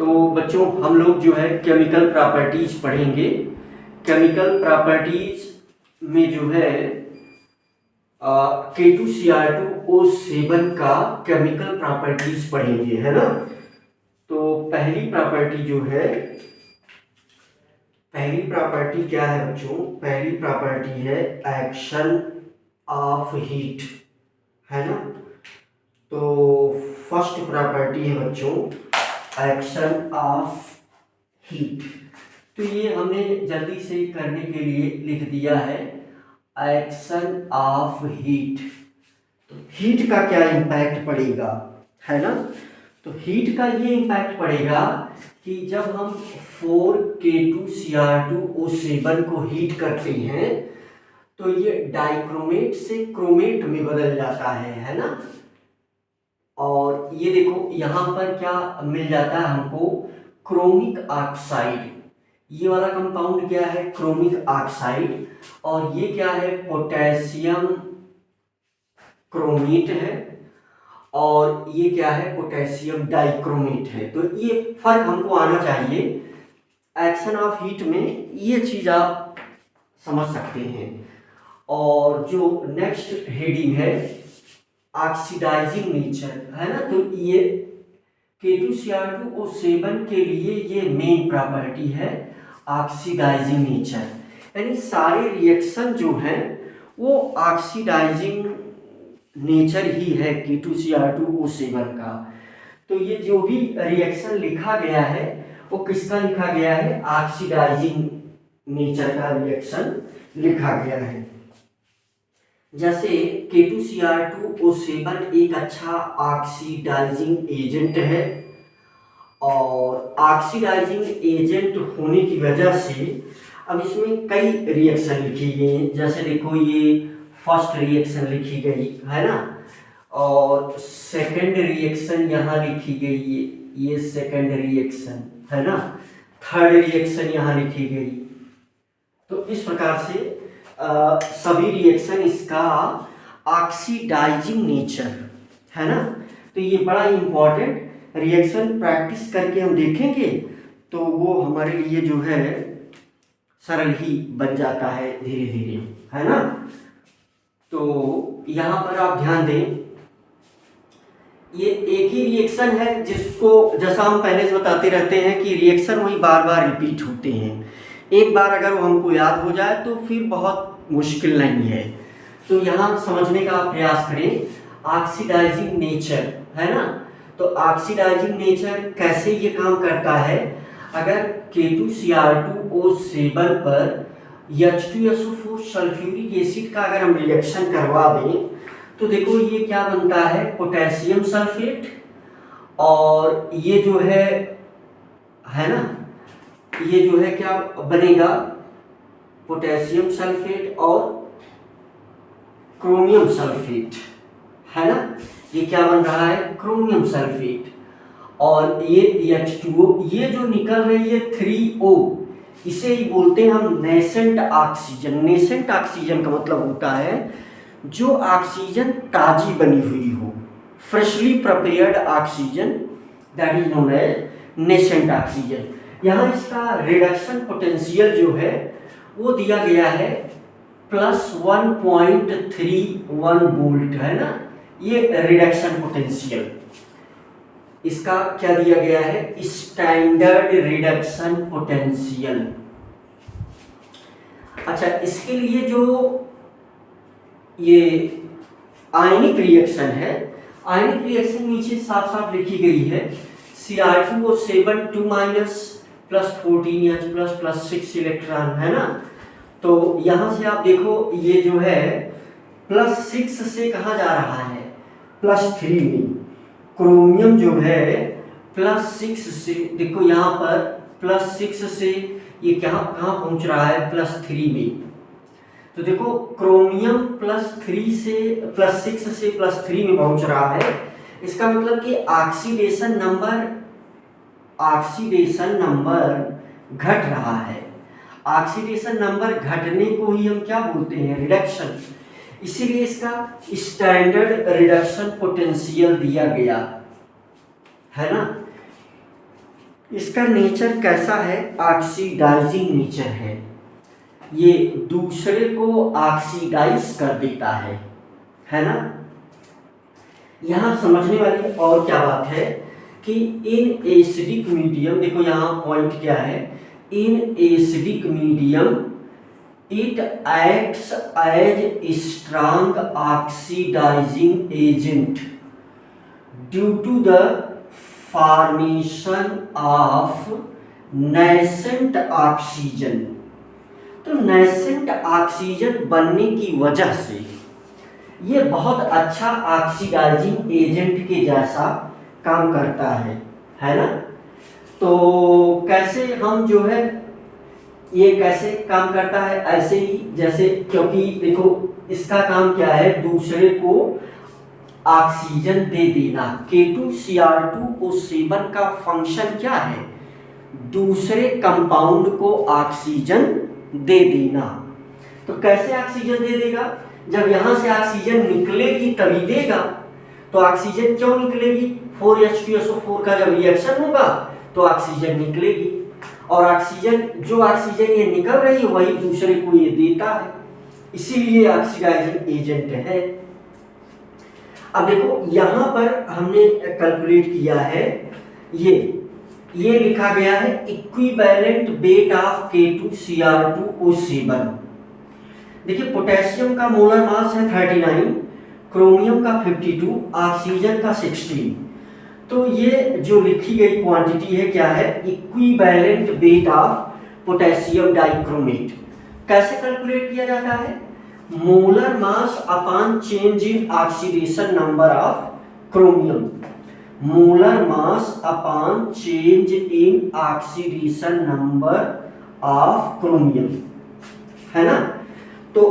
तो बच्चों हम लोग जो है केमिकल प्रॉपर्टीज पढ़ेंगे। केमिकल प्रॉपर्टीज में जो है K2Cr2O7 का केमिकल प्रॉपर्टीज पढ़ेंगे, है ना। तो पहली प्रॉपर्टी जो है, पहली प्रॉपर्टी क्या है बच्चों? पहली प्रॉपर्टी है एक्शन ऑफ हीट, है ना। तो फर्स्ट प्रॉपर्टी है बच्चों एक्शन ऑफ हीट। तो ये हमने जल्दी से करने के लिए लिख दिया है एक्शन ऑफ हीट। तो हीट का क्या इम्पैक्ट पड़ेगा, है ना। तो हीट का ये इम्पैक्ट पड़ेगा कि जब हम 4K2Cr2O7 को हीट करते हैं तो ये डाइक्रोमेट से क्रोमेट में बदल जाता है ना। और ये देखो यहाँ पर क्या मिल जाता है हमको, क्रोमिक ऑक्साइड। ये वाला कंपाउंड क्या है? Chromic oxide. और ये क्या है? पोटेशियम क्रोमेट है। और ये क्या है? पोटेशियम डाइक्रोमेट है। तो ये फर्क हमको आना चाहिए एक्शन ऑफ हीट में, ये चीज आप समझ सकते हैं। और जो नेक्स्ट हेडिंग है ऑक्सीडाइजिंग नेचर, है ना। तो ये K2Cr2O7 के लिए ये मेन प्रॉपर्टी है ऑक्सीडाइजिंग नेचर, यानी सारे रिएक्शन जो हैं वो ऑक्सीडाइजिंग नेचर ही है K2Cr2O7 का। तो ये जो भी रिएक्शन लिखा गया है वो किसका लिखा गया है? ऑक्सीडाइजिंग नेचर का रिएक्शन लिखा गया है। जैसे K2Cr2O7 एक अच्छा ऑक्सीडाइजिंग एजेंट है, और ऑक्सीडाइजिंग एजेंट होने की वजह से अब इसमें कई रिएक्शन लिखी गई हैं। जैसे देखो ये फर्स्ट रिएक्शन लिखी गई है ना, और सेकंड रिएक्शन यहाँ लिखी गई है, ये सेकंड रिएक्शन है ना, थर्ड रिएक्शन यहाँ लिखी गई। तो इस प्रकार से सभी रिएक्शन इसका ऑक्सीडाइजिंग नेचर है ना। तो ये बड़ा इंपॉर्टेंट रिएक्शन प्रैक्टिस करके हम देखेंगे तो वो हमारे लिए जो है सरल ही बन जाता है धीरे धीरे, है ना। तो यहाँ पर आप ध्यान दें, ये एक ही रिएक्शन है जिसको जैसा हम पहले से बताते रहते हैं कि रिएक्शन वही बार बार रिपीट होते हैं। एक बार अगर वो हमको याद हो जाए तो फिर बहुत मुश्किल नहीं है। तो यहाँ समझने का प्रयास करें ऑक्सीडाइजिंग नेचर, है ना। तो ऑक्सीडाइजिंग नेचर कैसे ये काम करता है? अगर K2Cr2O7 पर H2SO4 सल्फ्यूरिक एसिड का अगर हम रिएक्शन करवा दें तो देखो ये क्या बनता है? Potassium sulphate. और ये जो है ना, ये जो है क्या बनेगा? पोटेशियम सल्फेट और क्रोमियम सल्फेट, है ना। ये क्या बन रहा है? Chromium sulphate. और ये H2O, ये जो निकल रही है 3O, इसे ही बोलते हैं हम नेसेंट ऑक्सीजन। नेसेंट ऑक्सीजन का मतलब होता है जो ऑक्सीजन ताजी बनी हुई हो, freshly prepared oxygen, that is known as nascent oxygen. यहाँ इसका रिडक्शन पोटेंशियल जो है वो दिया गया है +1.31 वोल्ट, है ना। ये रिडक्शन पोटेंशियल इसका क्या दिया गया है? Standard reduction potential. अच्छा, इसके लिए जो ये आयनिक रिएक्शन है, आयनिक रिएक्शन नीचे साफ साफ लिखी गई है Cr2O7 2- +14H +6 इलेक्ट्रॉन, है ना। तो यहां से आप देखो ये जो है +6 से कहा जा रहा है? +3 में। क्रोमियम जो है +6 से, देखो यहाँ पर +6 से ये कहाँ पहुंच रहा है? +3 में। तो देखो क्रोमियम +6 से +3 में पहुंच रहा है। इसका मतलब कि ऑक्सीडेशन नंबर घट रहा है। ऑक्सीडेशन नंबर घटने को ही हम क्या बोलते हैं? रिडक्शन। इसीलिए इसका स्टैंडर्ड रिडक्शन पोटेंशियल दिया गया है ना। इसका नेचर कैसा है? ऑक्सीडाइजिंग नेचर है, ये दूसरे को ऑक्सीडाइज कर देता है ना। यहाँ समझने वाली और क्या बात है कि इन एसिडिक मीडियम, देखो यहाँ पॉइंट क्या है, in acidic medium it acts as strong oxidising agent due to the formation of nascent oxygen. तो नेसेंट ऑक्सीजन बनने की वजह से ये बहुत अच्छा ऑक्सीडाइजिंग एजेंट के जैसा काम करता है ना। तो कैसे हम जो है ये कैसे काम करता है? ऐसे ही जैसे, क्योंकि देखो इसका काम क्या है, दूसरे को ऑक्सीजन दे देना। K2Cr2O7 का फंक्शन क्या है? दूसरे कंपाउंड को ऑक्सीजन दे देना। तो कैसे ऑक्सीजन दे देगा? जब यहां से ऑक्सीजन निकलेगी तभी देगा। तो ऑक्सीजन क्यों निकलेगी? 4H2SO4 का जब रिएक्शन होगा तो ऑक्सीजन निकलेगी, और ऑक्सीजन जो ऑक्सीजन ये निकल रही है वही दूसरे को ये देता है, इसीलिए ऑक्सीडाइजिंग एजेंट है। अब देखो यहाँ पर हमने कैलकुलेट किया है, ये लिखा गया है इक्विवेलेंट वेट ऑफ K2Cr2O7। देखिए पोटेशियम का मोलर मास है 39, क्रोमियम का 52, ऑक्सीजन का 16। तो ये जो लिखी गई क्वांटिटी है क्या है? Equivalent weight of potassium dichromate. कैसे कैलकुलेट किया जाता है? Molar mass upon change in oxidation number of chromium. Molar mass upon change in oxidation number of chromium, है ना। तो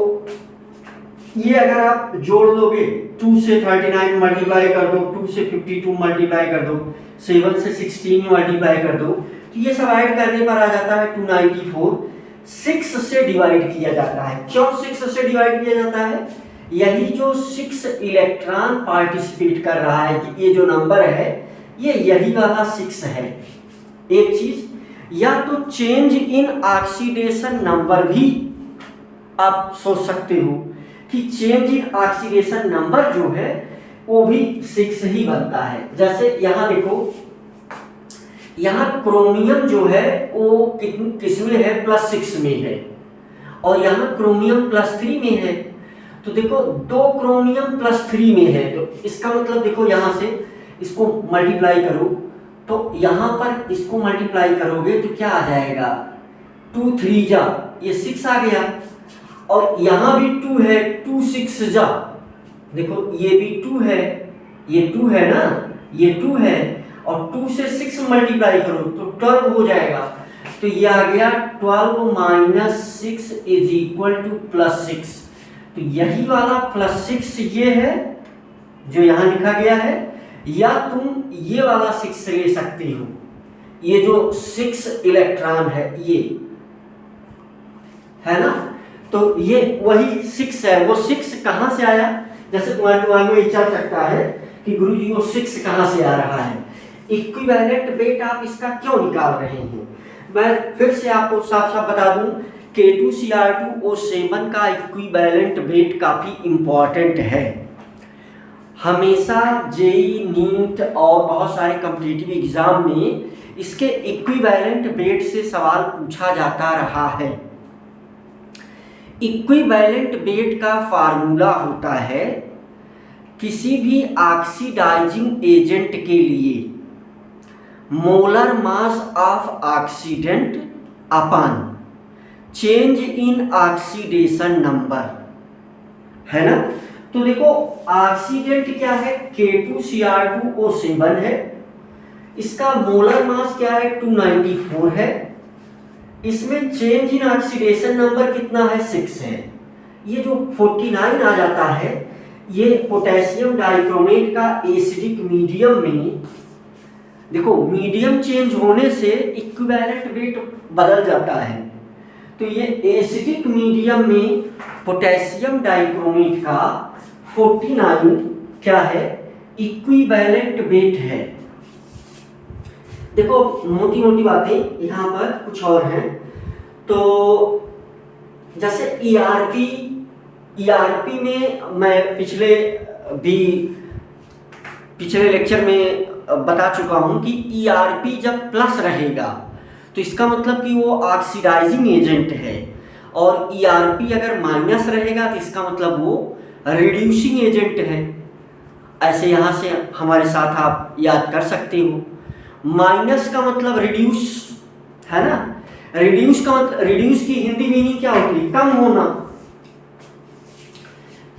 ये अगर आप जोड़ लोगे, 2 से 39 मल्टीप्लाई कर दो, 2 से 52 मल्टीप्लाई कर दो, 7 से 16 मल्टीप्लाई कर दो, तो ये सब ऐड करने पर आ जाता है 294। 6 से डिवाइड किया जाता है। क्यों 6 से डिवाइड किया जाता है? यही जो 6 इलेक्ट्रॉन पार्टिसिपेट कर रहा है, कि ये जो नंबर है ये यही वाला 6 है। एक चीज, या तो चेंज इन ऑक्सीडेशन नंबर भी आप सोच सकते हो कि चेंज इन ऑक्सीडेशन नंबर जो है वो भी 6 ही बनता है। जैसे यहाँ देखो, यहाँ क्रोमियम जो है वो किस में है? +6 में है, और यहाँ क्रोमियम +3 में है। तो देखो 2 क्रोमियम +3 में है, तो इसका मतलब देखो यहाँ से इसको मल्टीप्लाई करो, तो यहाँ पर इसको मल्टीप्लाई करोगे तो क्या आ जाएगा? 2 3 जा, ये 6 आ गया, और यहाँ भी 2 है, 2 6 जा, देखो ये भी 2 है, ये 2 है ना, ये 2 है, और 2 से 6 मल्टीप्लाई करो तो 12 हो जाएगा। तो ये आ गया 12 - 6 = +6। तो यही वाला +6 ये है जो यहाँ लिखा गया है, या तुम ये वाला 6 ले सकते हो, ये जो 6 इलेक्ट्रॉन है ये, है ना। तो ये वही 6 है। वो 6 कहाँ से आया? जैसे तुम्हारे दिमाग में चल सकता है कि गुरुजी वो 6 कहाँ से आ रहा है, इक्विवेलेंट वेट आप इसका क्यों निकाल रहे हैं? मैं फिर से आपको साफ साफ बता दूं, K2Cr2O7 का इक्विवेलेंट वेट काफ़ी इम्पॉर्टेंट है। हमेशा जेई, नीट और बहुत सारे कॉम्पिटिटिव एग्जाम में इसके इक्विवेलेंट वेट से सवाल पूछा जाता रहा है। इक्विवेलेंट वेट का फार्मूला होता है किसी भी ऑक्सीडाइजिंग एजेंट के लिए molar mass of oxidant upon change in oxidation number, है ना। तो देखो ऑक्सीडेंट क्या है? K2Cr2O7 है, इसका मोलर मास क्या है? 294 है, इसमें चेंज इन ऑक्सीडेशन नंबर कितना है? 6 है। ये जो 49 आ जाता है, ये पोटेशियम डाइक्रोमेट का एसिडिक मीडियम में, देखो मीडियम चेंज होने से इक्विवेलेंट वेट बदल जाता है। तो ये एसिडिक मीडियम में पोटेशियम डाइक्रोमेट का 49 क्या है? इक्विवेलेंट वेट है। देखो मोटी मोटी बातें यहाँ पर कुछ और हैं। तो जैसे ईआरपी में मैं पिछले लेक्चर में बता चुका हूँ कि ईआरपी जब प्लस रहेगा तो इसका मतलब कि वो ऑक्सीडाइजिंग एजेंट है, और ईआरपी अगर माइनस रहेगा तो इसका मतलब वो रिड्यूसिंग एजेंट है। ऐसे यहाँ से हमारे साथ आप याद कर सकते हो। माइनस का मतलब रिड्यूस है ना, रिड्यूस का मतलब, रिड्यूस की हिंदी मीनिंग क्या होती है? कम होना।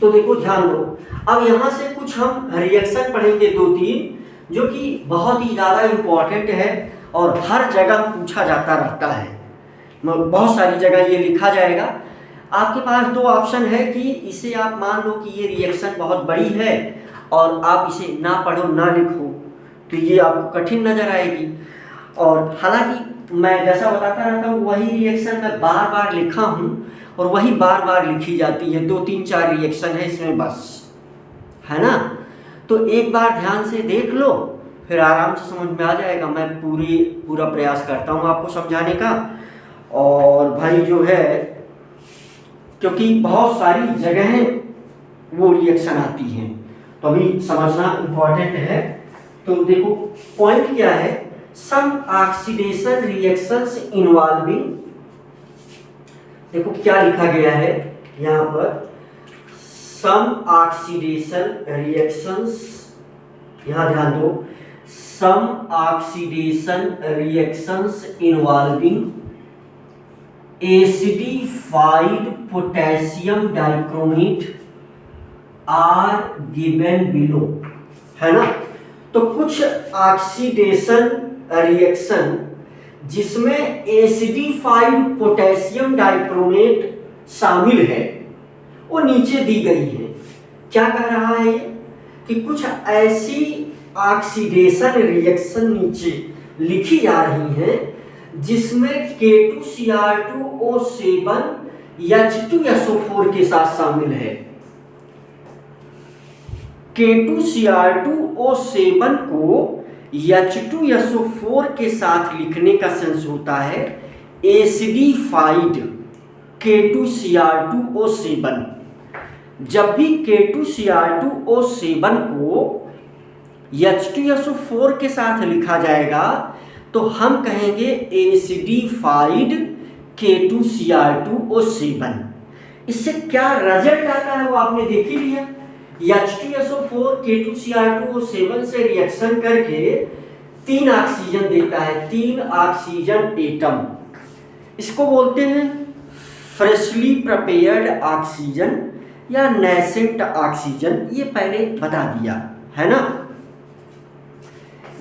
तो देखो ध्यान दो, अब यहाँ से कुछ हम रिएक्शन पढ़ेंगे 2-3 जो कि बहुत ही ज़्यादा इम्पोर्टेंट है और हर जगह पूछा जाता रहता है। बहुत सारी जगह ये लिखा जाएगा। आपके पास 2 ऑप्शन है कि इसे आप मान लो कि ये रिएक्शन बहुत बड़ी है और आप इसे ना पढ़ो ना लिखो तो ये आपको कठिन नजर आएगी। और हालांकि मैं जैसा बताता रहता हूँ वही रिएक्शन मैं बार बार लिखा हूँ और वही बार बार लिखी जाती है। 2-3-4 रिएक्शन है इसमें बस, है ना। तो एक बार ध्यान से देख लो, फिर आराम से समझ में आ जाएगा। मैं पूरा प्रयास करता हूँ आपको समझाने का। और भाई जो है, क्योंकि बहुत सारी जगहें वो रिएक्शन आती हैं तो अभी समझना इम्पोर्टेंट है। तो देखो पॉइंट क्या है, सम ऑक्सीडेशन रिएक्शंस इन्वॉल्विंग, देखो क्या लिखा गया है यहाँ पर, सम ऑक्सीडेशन रिएक्शंस, यहाँ ध्यान दो, some oxidation reactions involving acidified potassium dichromate are given below, है ना। तो कुछ ऑक्सीडेशन रिएक्शन जिसमें एसिडिफाइड पोटेशियम डाइक्रोमेट शामिल है वो नीचे दी गई है। क्या कह रहा है कि कुछ ऐसी ऑक्सीडेशन रिएक्शन नीचे लिखी जा रही हैं जिसमें K2Cr2O7 H2SO4 के साथ शामिल है। K2Cr2O7 को H2SO4 के साथ लिखने का सेंस होता है एसिडिफाइड K2Cr2O7। जब भी K2Cr2O7 को H2SO4 के साथ लिखा जाएगा तो हम कहेंगे एसिडिफाइड K2Cr2O7। इससे क्या रिजल्ट आता है वो आपने देख ही लिया। H2SO4 K2Cr2O7 से रिएक्शन करके 3 ऑक्सीजन देता है, 3 ऑक्सीजन एटम। इसको बोलते हैं फ्रेशली प्रिपेयर्ड ऑक्सीजन या नेसेंट ऑक्सीजन, ये पहले बता दिया है ना।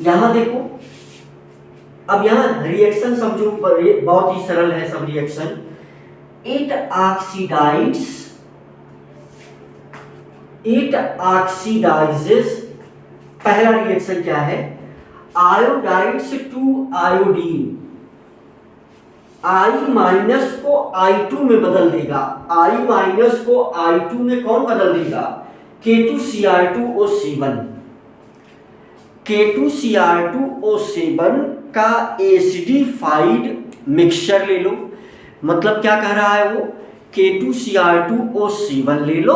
यहां देखो, अब यहां रिएक्शन समझो, बहुत ही सरल है सब रिएक्शन। इट ऑक्सीडाइजेस, पहला रिएक्शन क्या है, आयोडाइड्स टू आयोडीन, I- को I2 में बदल देगा। I- को I2 में कौन बदल देगा? K2Cr2O7। K2Cr2O7 का एसिडिफाइड मिक्सचर ले लो। मतलब क्या कह रहा है वो, K2Cr2O7 ले लो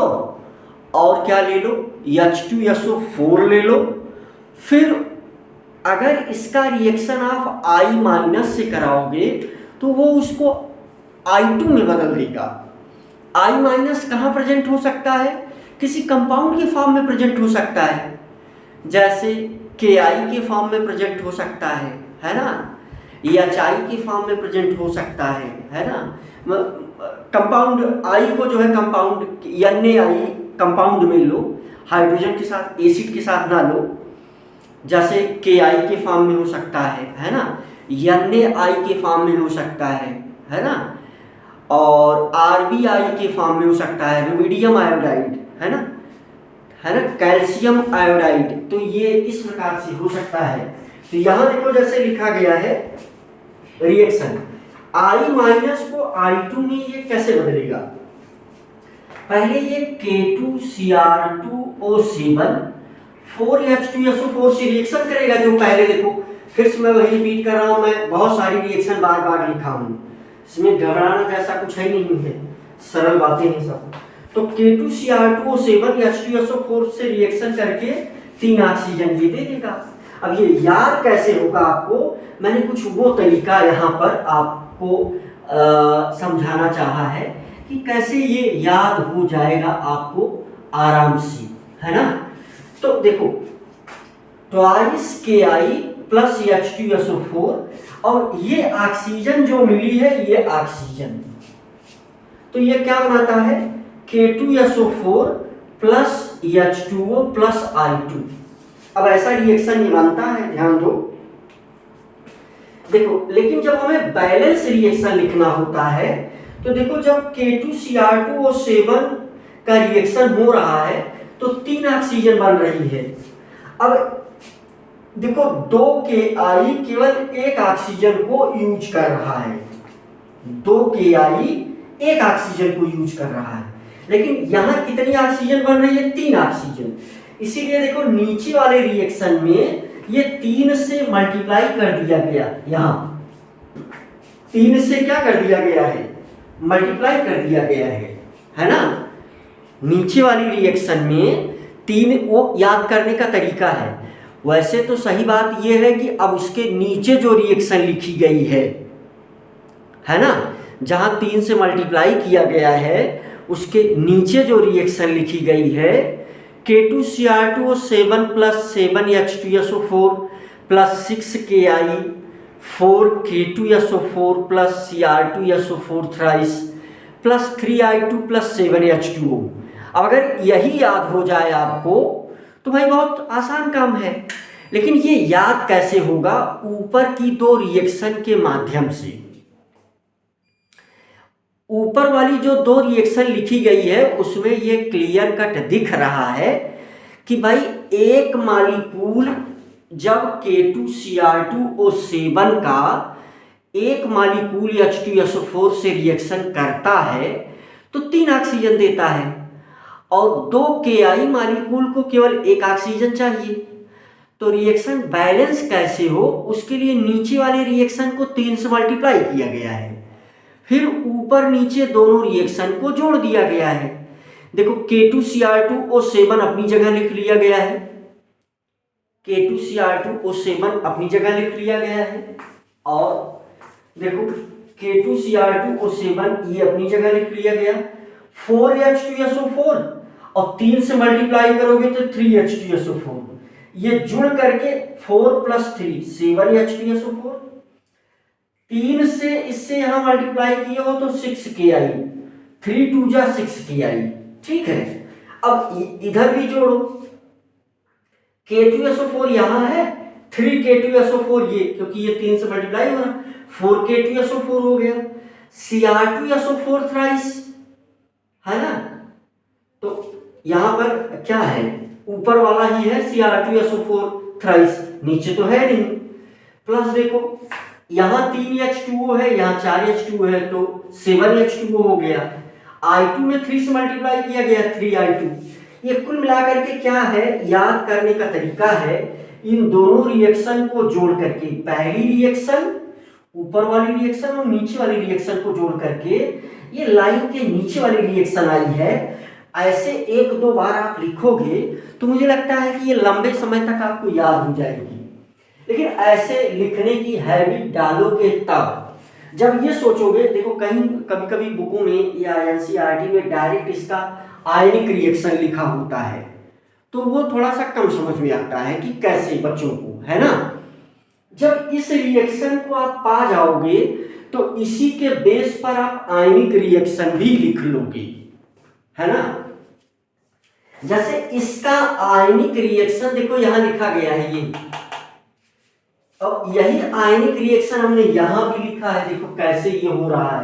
और क्या ले लो, H2SO4 ले लो। फिर अगर इसका रिएक्शन आप I- से कराओगे तो वो उसको I2 में बदल देगा। I- कहाँ प्रेजेंट हो सकता है? किसी कंपाउंड के फॉर्म में प्रेजेंट हो सकता है, जैसे Ki के फॉर्म में प्रेजेंट हो सकता है ना, या HI के फॉर्म में प्रेजेंट हो सकता है ना। कंपाउंड I को जो है कंपाउंड NaI कंपाउंड में लो, हाइड्रोजन के साथ, एसिड के साथ ना लो। जैसे Ki के फॉर्म में हो सकता है ना, NaI के फॉर्म में हो सकता है ना, और RbI के फॉर्म में हो सकता है, रुबिडियम आयोडाइड, है ना, कैल्शियम आयोडाइड। तो ये इस प्रकार से हो सकता है। तो यहां देखो जैसे लिखा गया है रिएक्शन, I- को I2 में ये कैसे बदलेगा। पहले ये K2Cr2O7 4H2SO4 से रिएक्शन करेगा, जो पहले देखो फिर से मैं वही रिपीट कर रहा हूँ, मैं बहुत सारी रिएक्शन बार बार लिखा हूँ, इसमें घबराना जैसा कुछ है नहीं है, सरल बातें हैं सब। तो K2Cr2O7 H2SO4 से रिएक्शन करके 3 ऑक्सीजन ये दे देगा। अब ये याद कैसे होगा आपको, मैंने कुछ वो तरीका यहाँ पर आपको समझाना चाहा है कि कैसे ये याद हो जाएगा आपको आराम से, है ना। तो देखो, ट्वाइस Ki प्लस H2SO4 और ये ऑक्सीजन जो मिली है ये ऑक्सीजन, तो ये क्या बनाता है K2SO4 plus H2O plus I2। अब ऐसा रिएक्शन ये बनता है, ध्यान दो। देखो, लेकिन जब हमें बैलेंस रिएक्शन लिखना होता है तो देखो, जब K2Cr2O7 का रिएक्शन हो रहा है तो 3 ऑक्सीजन बन रही है। अब देखो, 2 Ki केवल एक ऑक्सीजन को यूज कर रहा है, 2 Ki एक ऑक्सीजन को यूज कर रहा है, लेकिन यहां कितनी ऑक्सीजन बन रही है, 3 ऑक्सीजन। इसीलिए देखो, नीचे वाले रिएक्शन में ये 3 से मल्टीप्लाई कर दिया गया, यहां 3 से क्या कर दिया गया है, मल्टीप्लाई कर दिया गया है ना। नीचे वाली रिएक्शन में 3, वो याद करने का तरीका है। वैसे तो सही बात यह है कि अब उसके नीचे जो रिएक्शन लिखी गई है ना, जहां 3 से मल्टीप्लाई किया गया है उसके नीचे जो रिएक्शन लिखी गई है K2Cr2O7 plus 7H2SO4 plus 6Ki 4K2SO4 plus Cr2SO4 thrice plus 3I2 plus 7H2O। अब अगर यही याद हो जाए आपको तो भाई बहुत आसान काम है। लेकिन ये याद कैसे होगा, ऊपर की 2 रिएक्शन के माध्यम से। ऊपर वाली जो 2 रिएक्शन लिखी गई है उसमें ये क्लियर कट दिख रहा है कि भाई एक मालिक्यूल जब K2Cr2O7 का एक मालिक्यूल H2SO4 से रिएक्शन करता है तो 3 ऑक्सीजन देता है, और 2 Ki मालिक्यूल को केवल एक ऑक्सीजन चाहिए। तो रिएक्शन बैलेंस कैसे हो, उसके लिए नीचे वाले रिएक्शन को 3 से मल्टीप्लाई किया गया है, फिर ऊपर नीचे दोनों रिएक्शन को जोड़ दिया गया है। देखो, K2Cr2O7 अपनी जगह लिख लिया गया है, K2Cr2O7 अपनी जगह लिख लिया गया है, और देखो K2Cr2O7 ये अपनी जगह लिख लिया गया, 4H2SO4 और 3 से मल्टीप्लाई करोगे तो 3H2SO4, ये जुड़ करके 4 प्लस 3 7H2SO4, 3 से इससे यहां मल्टीप्लाई किए हो तो 6Ki, 3 2 जा 6Ki, ठीक है। अब इधर भी जोड़ो, K2SO4 यहां है, 3K2SO4 ये, क्योंकि ये 3 से मल्टीप्लाई हो रहा, 4K2SO4 हो गया, Cr2SO4 थ्राइस, है ना। तो यहां पर क्या है, ऊपर वाला ही है Cr2SO4 थ्राइस, नीचे तो है नहीं। प्लस देखो, यहां 3H2O है, यहां 4H2O है, तो 7H2O हो गया। I2 में 3 से मल्टीप्लाई किया गया, 3I2। ये कुल मिलाकर के क्या है, याद करने का तरीका है, इन दोनों रिएक्शन को जोड़ करके, पहली रिएक्शन ऊपर वाली रिएक्शन और नीचे वाली रिएक्शन को जोड़ करके ये लाइन के नीचे वाली रिएक्शन आई है। ऐसे 1-2 बार आप लिखोगे तो मुझे लगता है कि ये लंबे समय तक आपको याद हो जाएगी। लेकिन ऐसे लिखने की हैबिट डालोगे तब, जब ये सोचोगे, देखो कहीं कभी कभी बुकों में या एनसीईआरटी में डायरेक्ट इसका आयनिक रिएक्शन लिखा होता है, तो वो थोड़ा सा कम समझ में आता है कि कैसे बच्चों को, है ना। जब इस रिएक्शन को आप पा जाओगे तो इसी के बेस पर आप आयनिक रिएक्शन भी लिख लोगे, है ना। जैसे इसका आयनिक रिएक्शन देखो यहां लिखा गया है, ये अब यही आयनिक रिएक्शन हमने यहां भी लिखा है, देखो कैसे ये हो रहा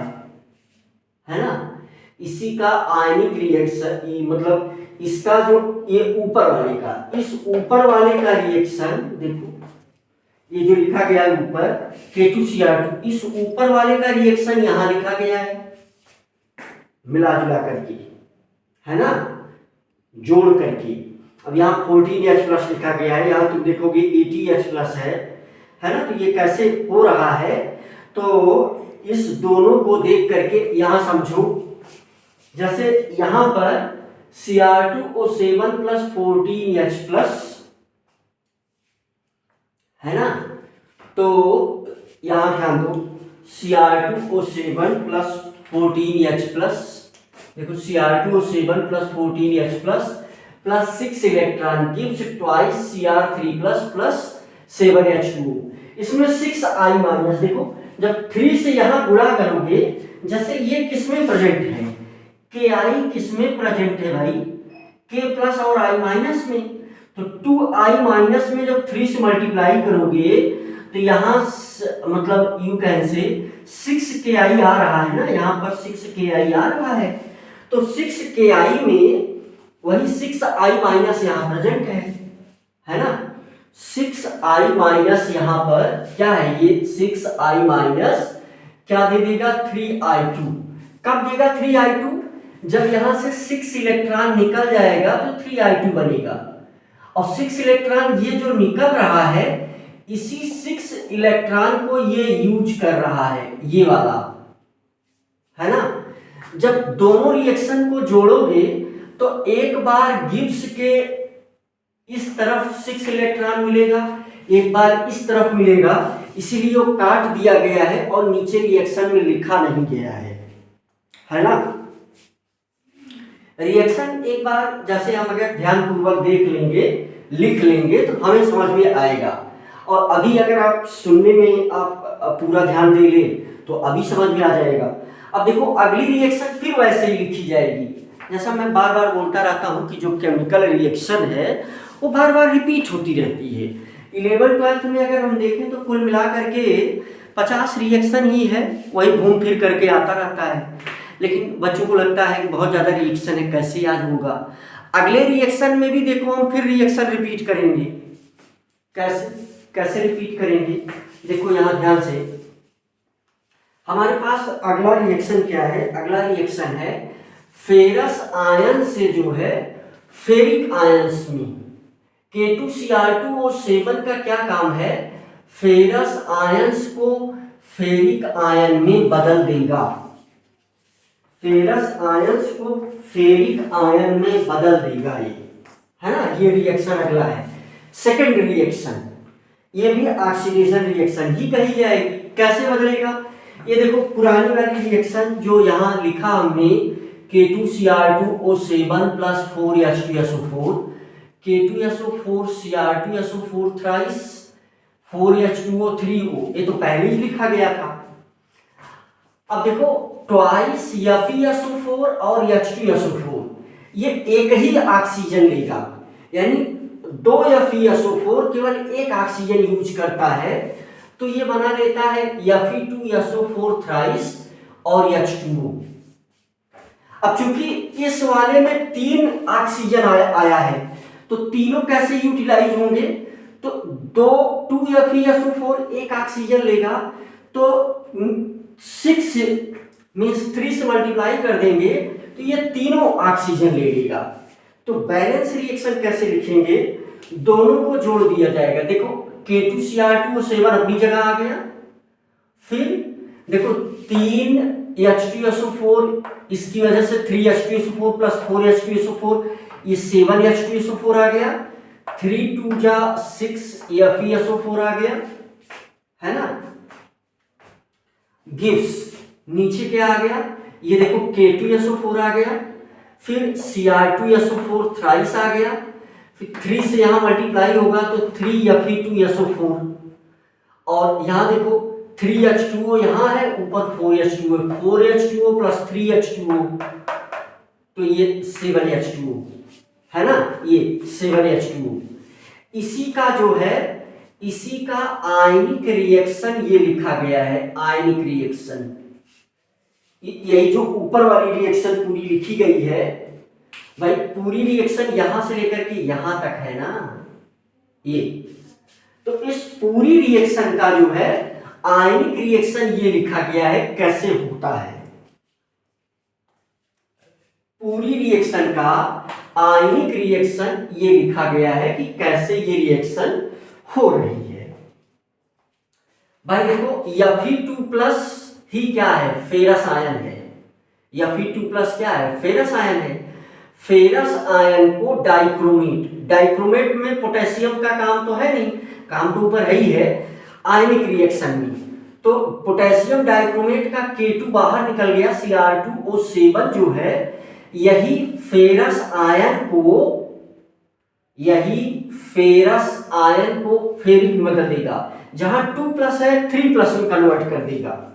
है ना। इसी का आयनिक रिएक्शन, मतलब इसका जो ये ऊपर वाले का, इस ऊपर वाले का रिएक्शन देखो, ये जो लिखा गया है ऊपर K2Cr2, इस ऊपर वाले का रिएक्शन यहां लिखा गया है मिला जुला करके, है ना, जोड़ करके। अब यहाँ 14H+ लिखा गया है, यहाँ तुम देखोगे 80H+ है, है ना। तो ये कैसे हो रहा है, तो इस दोनों को देख करके यहां समझो, जैसे यहां पर Cr2O7 प्लस 14H प्लस है ना। तो यहां ध्यान दो, Cr2O7 प्लस 14H प्लस, देखो Cr2O7 plus 14H plus 6 electron gives twice Cr3 plus 7H2O। इसमें 6I माइनस, देखो जब 3 से यहां गुणा करोगे, जैसे ये किसमें प्रेजेंट है, Ki किसमें प्रेजेंट है भाई, K प्लस और I माइनस में। तो 2I माइनस में जब 3 से मल्टीप्लाई करोगे तो यहां मतलब यू कैन से 6Ki आ रहा है ना, यहां पर 6Ki आ रहा है। तो 6Ki में वही 6I माइनस यहां प्रेजेंट है ना। 6I माइनस यहां पर क्या है, ये 6I माइनस क्या दे देगा, 3I2। कब देगा 3I2, जब यहां से 6 इलेक्ट्रॉन निकल जाएगा तो 3I2 बनेगा। और 6 इलेक्ट्रॉन ये जो निकल रहा है, इसी 6 इलेक्ट्रॉन को ये यूज कर रहा है, ये वाला, है ना। जब दोनों रिएक्शन को जोड़ोगे तो एक बार गिब्स के इस तरफ 6 इलेक्ट्रॉन मिलेगा, एक बार इस तरफ मिलेगा, इसीलिए वो काट दिया गया है और नीचे रिएक्शन में लिखा नहीं गया है ना। रिएक्शन एक बार जैसे हम अगर ध्यानपूर्वक देख लेंगे, लिख लेंगे तो हमें समझ में आएगा। और अभी अगर आप सुनने में आप पूरा ध्यान दे ले तो अभी समझ में आ जाएगा। अब देखो अगली रिएक्शन फिर वैसे ही लिखी जाएगी, जैसा मैं बार बार बोलता रहता हूँ कि जो केमिकल रिएक्शन है वो बार बार रिपीट होती रहती है। 11th-12th में अगर हम देखें तो कुल मिला करके 50 रिएक्शन ही है, वही घूम फिर करके आता रहता है। लेकिन बच्चों को लगता है कि बहुत ज़्यादा रिएक्शन है, कैसे याद होगा। अगले रिएक्शन में भी देखो हम फिर रिएक्शन रिपीट करेंगे, कैसे रिपीट करेंगे, देखो यहाँ ध्यान से। हमारे पास अगला रिएक्शन क्या है, अगला रिएक्शन है फेरस आयन से जो है फेरिक आयंस में। K2Cr2O7 का क्या काम है, फेरस आयंस को फेरिक आयन में बदल देगा, फेरस आयंस को फेरिक आयन में बदल देगा, ये है ना। ये रिएक्शन अगला है सेकंड रिएक्शन, ये भी ऑक्सीडेशन रिएक्शन ही कही जाएगी। कैसे बदलेगा, ये देखो पुरानी वाली रिएक्शन जो यहाँ लिखा हमने, K2Cr2O7 plus 4H2SO4, K2SO4 Cr2SO4 thrice 4H2O3O, ये तो पहले ही लिखा गया था। अब देखो ट्वाइस FeSO4 और H2SO4, ये एक ही ऑक्सीजन लेगा, यानी 2 FeSO4 केवल एक ऑक्सीजन यूज करता है, तो ये बना लेता है Fe2SO4 थ्राइस और H2O। अब चूंकि इस वाले में 3 ऑक्सीजन आया है, तो तीनों कैसे यूटिलाइज होंगे, तो 2 FeSO4 एक ऑक्सीजन लेगा, तो 6 मीन्स 3 से मल्टीप्लाई कर देंगे तो ये तीनों ऑक्सीजन ले लेगा। तो बैलेंस रिएक्शन कैसे लिखेंगे, दोनों को जोड़ दिया जाएगा। देखो K2Cr2O7 अपनी जगह आ गया, फिर देखो 3H2SO4, इसकी वजह से 3H2SO4 प्लस 4H2SO4, ये 7H2SO4 आ गया, 3 2 जा 6 FeSO4 आ गया, है ना। गिव्स नीचे क्या आ गया, ये देखो K2SO4 आ गया, फिर Cr2SO4 थ्राइस आ गया, फिर 3 से यहां मल्टीप्लाई होगा तो 3Fe2SO4, और यहां देखो 3H2O यहां है, ऊपर 4H2O, 4H2O प्लस 3H2O, तो ये 7H2O है ना, ये 7H2O। इसी का जो है, इसी का आयनिक रिएक्शन ये लिखा गया है, आयनिक रिएक्शन। यही जो ऊपर वाली रिएक्शन पूरी लिखी गई है भाई, पूरी रिएक्शन यहां से लेकर के यहां तक है ना ये, तो इस पूरी रिएक्शन का जो है आयनिक रिएक्शन ये लिखा गया है कैसे होता है। पूरी रिएक्शन का आयनिक रिएक्शन ये लिखा गया है कि कैसे ये रिएक्शन हो रही है। भाई देखो Fe2+ ही क्या है, फेरस आयन है। Fe2+ क्या है, फेरस आयन है। फेरस आयन को डाइक्रोमेट, डाइक्रोमेट में पोटेशियम का काम तो है नहीं, काम तो ऊपर है ही है आयनिक रिएक्शन में। तो पोटेशियम डाइक्रोमेट का K2 बाहर निकल गया, Cr2O7 जो है यही फेरस आयन को फेरिक में बदल देगा, जहां 2+ है 3+ में कन्वर्ट कर देगा।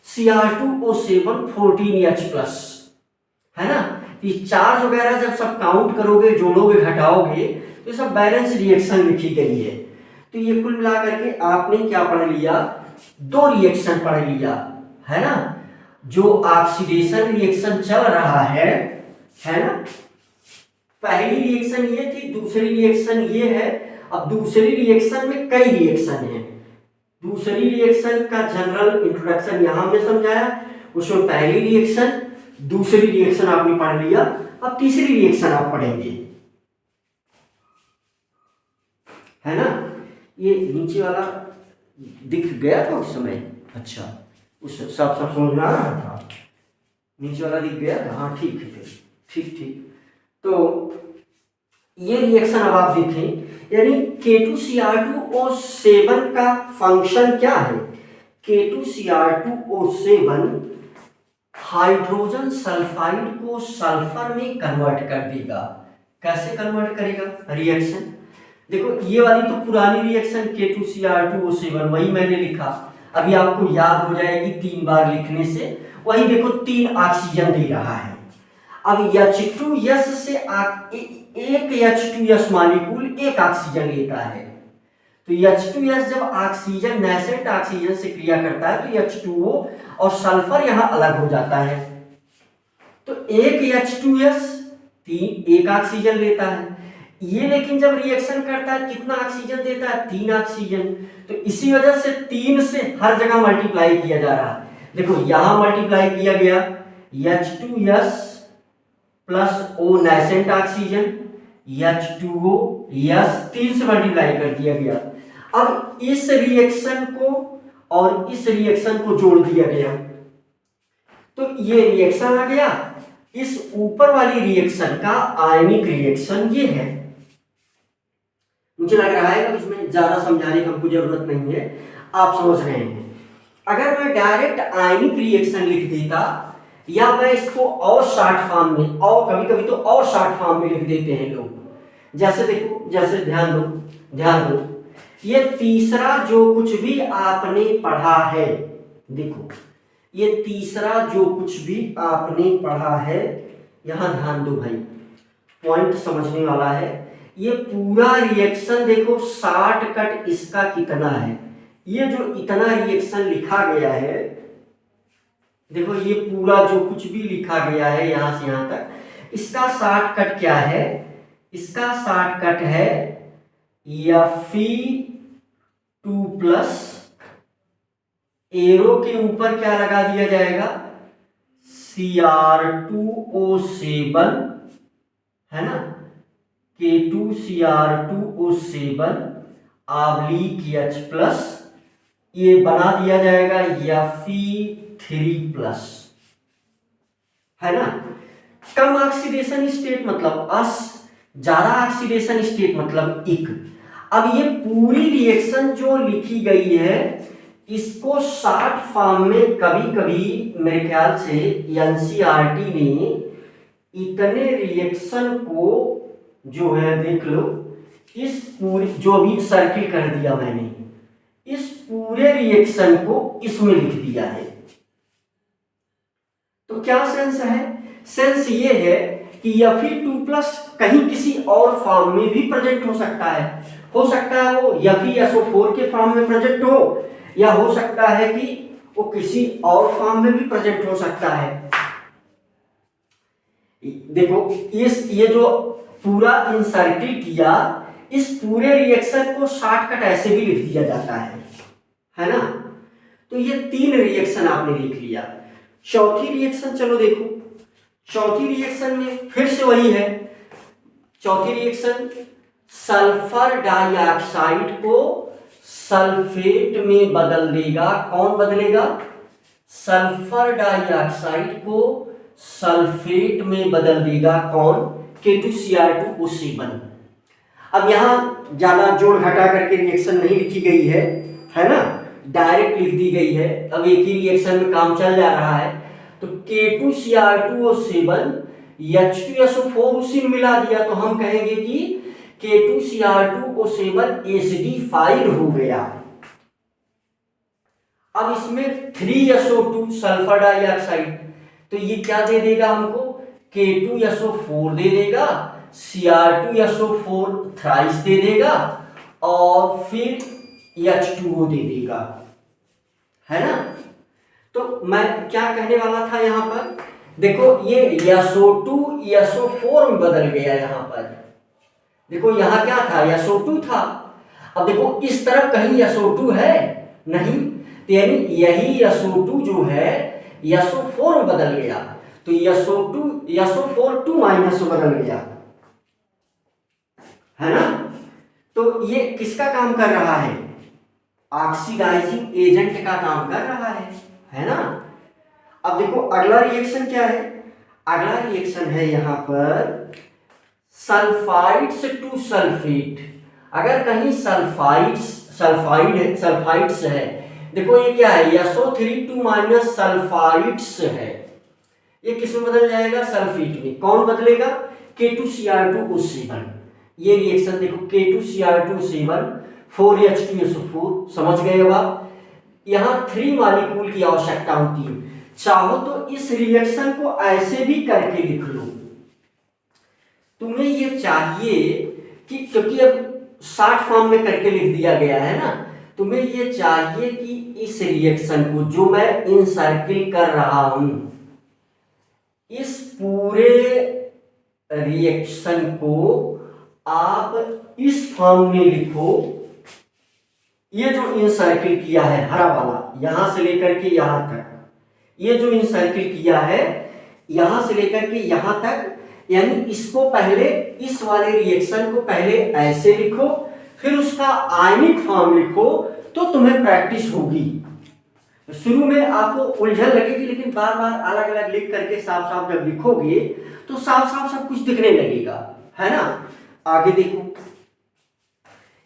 Cr2O7 14H+, है ना। ये चार्ज वगैरह जब सब काउंट करोगे, जोड़ोगे, घटाओगे तो ये सब बैलेंस रिएक्शन लिखी गई है। तो ये कुल मिलाकर के आपने क्या पढ़ लिया, 2 रिएक्शन पढ़ लिया, है ना। जो ऑक्सीडेशन रिएक्शन चल रहा है ना। पहली रिएक्शन ये थी, दूसरी रिएक्शन ये है। अब दूसरी रिएक्शन में कई रिएक्शन है। दूसरी रिएक्शन का जनरल इंट्रोडक्शन यहां हमने समझाया, उसमें पहली रिएक्शन, दूसरी रिएक्शन आपने पढ़ लिया। अब तीसरी रिएक्शन आप पढ़ेंगे, है ना। ये नीचे वाला दिख गया था उस समय, अच्छा उस सब समझ में आ रहा था, नीचे वाला दिख गया था, हाँ ठीक है, ठीक। तो ये रिएक्शन अब आप देखें, यानी K2Cr2O7 का फंक्शन क्या है। K2Cr2O7 हाइड्रोजन सल्फाइड को सल्फर में कन्वर्ट कर देगा। कैसे कन्वर्ट करेगा, रिएक्शन देखो, ये वाली तो पुरानी रिएक्शन K2Cr2O7 वही मैंने लिखा, अभी आपको याद हो जाएगी 3 बार लिखने से। वही देखो 3 ऑक्सीजन दे रहा है। अब H2S से एक H2S मॉलिक्यूल 1 ऑक्सीजन लेता है। तो H2S जब ऑक्सीजन नेसेंट ऑक्सीजन से क्रिया करता है तो H2O और सल्फर यहां अलग हो जाता है। तो एक H2S 1 ऑक्सीजन लेता है। ये लेकिन जब रिएक्शन करता है कितना ऑक्सीजन देता है, 3 ऑक्सीजन। तो इसी वजह से 3 से हर जगह मल्टीप्लाई किया जा रहा है। देखो यहां मल्टीप्लाई किया गया, H2S plus O nascent oxygen, H2O yes 3 से मल्टीप्लाई कर दिया गया। अब इस रिएक्शन को और इस रिएक्शन को जोड़ दिया गया, तो ये रिएक्शन आ गया। इस ऊपर वाली रिएक्शन का आयनिक रिएक्शन ये है। मुझे लग रहा है कि इसमें ज्यादा समझाने की हमको जरूरत नहीं है, आप समझ रहे हैं। अगर मैं डायरेक्ट आयनिक रिएक्शन लिख देता, या मैं इसको और शॉर्ट फॉर्म में, और कभी कभी तो और शॉर्ट फॉर्म में लिख देते हैं लोग, जैसे देखो, जैसे ध्यान दो, ये तीसरा जो कुछ भी आपने पढ़ा है, देखो ये तीसरा जो कुछ भी आपने पढ़ा है, यहां ध्यान दो भाई, पॉइंट समझने वाला है। ये पूरा रिएक्शन देखो, शॉर्टकट इसका कितना है। ये जो इतना रिएक्शन लिखा गया है, देखो ये पूरा जो कुछ भी लिखा गया है यहां से यहां तक, इसका शॉर्टकट क्या है। इसका शॉर्टकट है Fe2+, एरो के ऊपर क्या लगा दिया जाएगा, Cr2O7, है ना, K2Cr2O7 H+, ये बना दिया जाएगा Fe3+, है ना। कम ऑक्सीडेशन स्टेट मतलब अस, ज्यादा ऑक्सीडेशन स्टेट मतलब इक। अब ये पूरी रिएक्शन जो लिखी गई है, इसको शॉर्ट फॉर्म में कभी कभी मेरे ख्याल से एनसीईआरटी ने इतने रिएक्शन को जो है, देख लो, इस पूरी जो भी सर्किल कर दिया मैंने, इस पूरे रिएक्शन को इसमें लिख दिया है। तो क्या सेंस है, सेंस ये है कि Fe2+ कहीं किसी और फॉर्म में भी प्रेजेंट हो सकता है। हो सकता है वो FeSO4 के फॉर्म में प्रेजेंट हो, या हो सकता है कि वो किसी और फॉर्म में भी प्रेजेंट हो सकता है। देखो ये जो पूरा इंसर्किल किया, इस पूरे रिएक्शन को शॉर्टकट ऐसे भी लिख दिया जाता है ना। तो ये 3 रिएक्शन आपने लिख लिया। चौथी रिएक्शन चलो देखो, चौथी रिएक्शन में फिर से वही है। चौथी रिएक्शन, सल्फर डाइऑक्साइड को सल्फेट में बदल देगा। कौन बदलेगा? सल्फर डाइऑक्साइड को सल्फेट में बदल देगा। कौन? K2Cr2O7। अब यहाँ ज्यादा जोड़ घटा करके रिएक्शन नहीं लिखी गई है ना, डायरेक्ट लिख दी गई है। अब एक ही रिएक्शन में काम चल जा रहा है, तो K2Cr2O7 H2SO4 उसी में मिला दिया, तो हम कहेंगे कि K2Cr2O7 एसिडिफाइड हो गया। अब इसमें 3SO2 सल्फर डाइऑक्साइड, तो ये क्या दे देगा हमको? K2SO4 दे देगा, Cr2SO4 थ्राइस दे देगा और फिर H2O दे देगा, है ना। तो मैं क्या कहने वाला था यहाँ पर, देखो ये SO2 SO4 में बदल गया। यहाँ पर देखो, यहाँ क्या था? SO2 था। अब देखो इस तरफ कहीं SO2 है नहीं, तो यानी यही SO2 जो है SO4 में बदल गया, तो SO4 2 माइनस में बदल गया, है ना। तो ये किसका काम कर रहा है? ऑक्सीडाइजिंग एजेंट का काम कर रहा है ना। अब देखो अगला रिएक्शन क्या है? अगला रिएक्शन है यहाँ पर सल्फाइड्स टू सल्फेट। अगर कहीं सल्फाइड्स है, देखो ये क्या है? SO3 2 माइनस सल्फाइड्स है, ये किस में बदल जाएगा? सल्फेट में। कौन बदलेगा? K2Cr2O7। ये रिएक्शन देखो, K2Cr2O7 4H2SO4। समझ गए अब आप? यहाँ 3 मॉलिक्यूल की आवश्यकता होती है। चाहो तो इस रिएक्शन को ऐसे भी करके लिख लो। तुम्हें ये चाहिए कि, क्योंकि अब शॉर्ट फॉर्म में करके लिख दिया गया है ना, तुम्हें ये चाहिए कि इस रिएक्शन को जो मैं इनसर्किल कर रहा हूं, इस पूरे रिएक्शन को आप इस फॉर्म में लिखो। ये जो इनसर्किल किया है हरा वाला, यहां से लेकर के यहां तक, ये जो इनसर्किल किया है यहां से लेकर के यहां तक, यानी इसको पहले, इस वाले रिएक्शन को पहले ऐसे लिखो, फिर उसका आयनिक फॉर्म लिखो, तो तुम्हें प्रैक्टिस होगी। शुरू में आपको उलझन लगेगी, लेकिन बार बार अलग अलग लिख करके साफ साफ जब लिखोगे तो साफ साफ सब कुछ दिखने लगेगा, है ना। आगे देखो,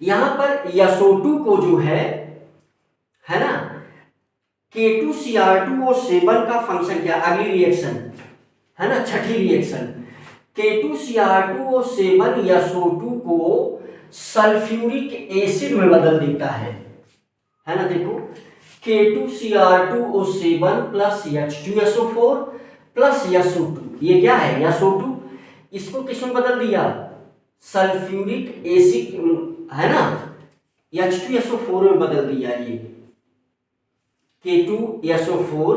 यहां पर SO2 को जो है ना, K2Cr2O7 का फंक्शन क्या? अगली रिएक्शन है ना, छठी रिएक्शन, K2Cr2O7 SO2 को सल्फ्यूरिक एसिड में बदल देता है ना। देखो K2Cr2O7 plus H2SO4 plus SO2, ये क्या है? SO2, इसको किस में बदल दिया? सल्फ्यूरिक एसिड, है ना, H2SO4 में बदल दिया। ये K2SO4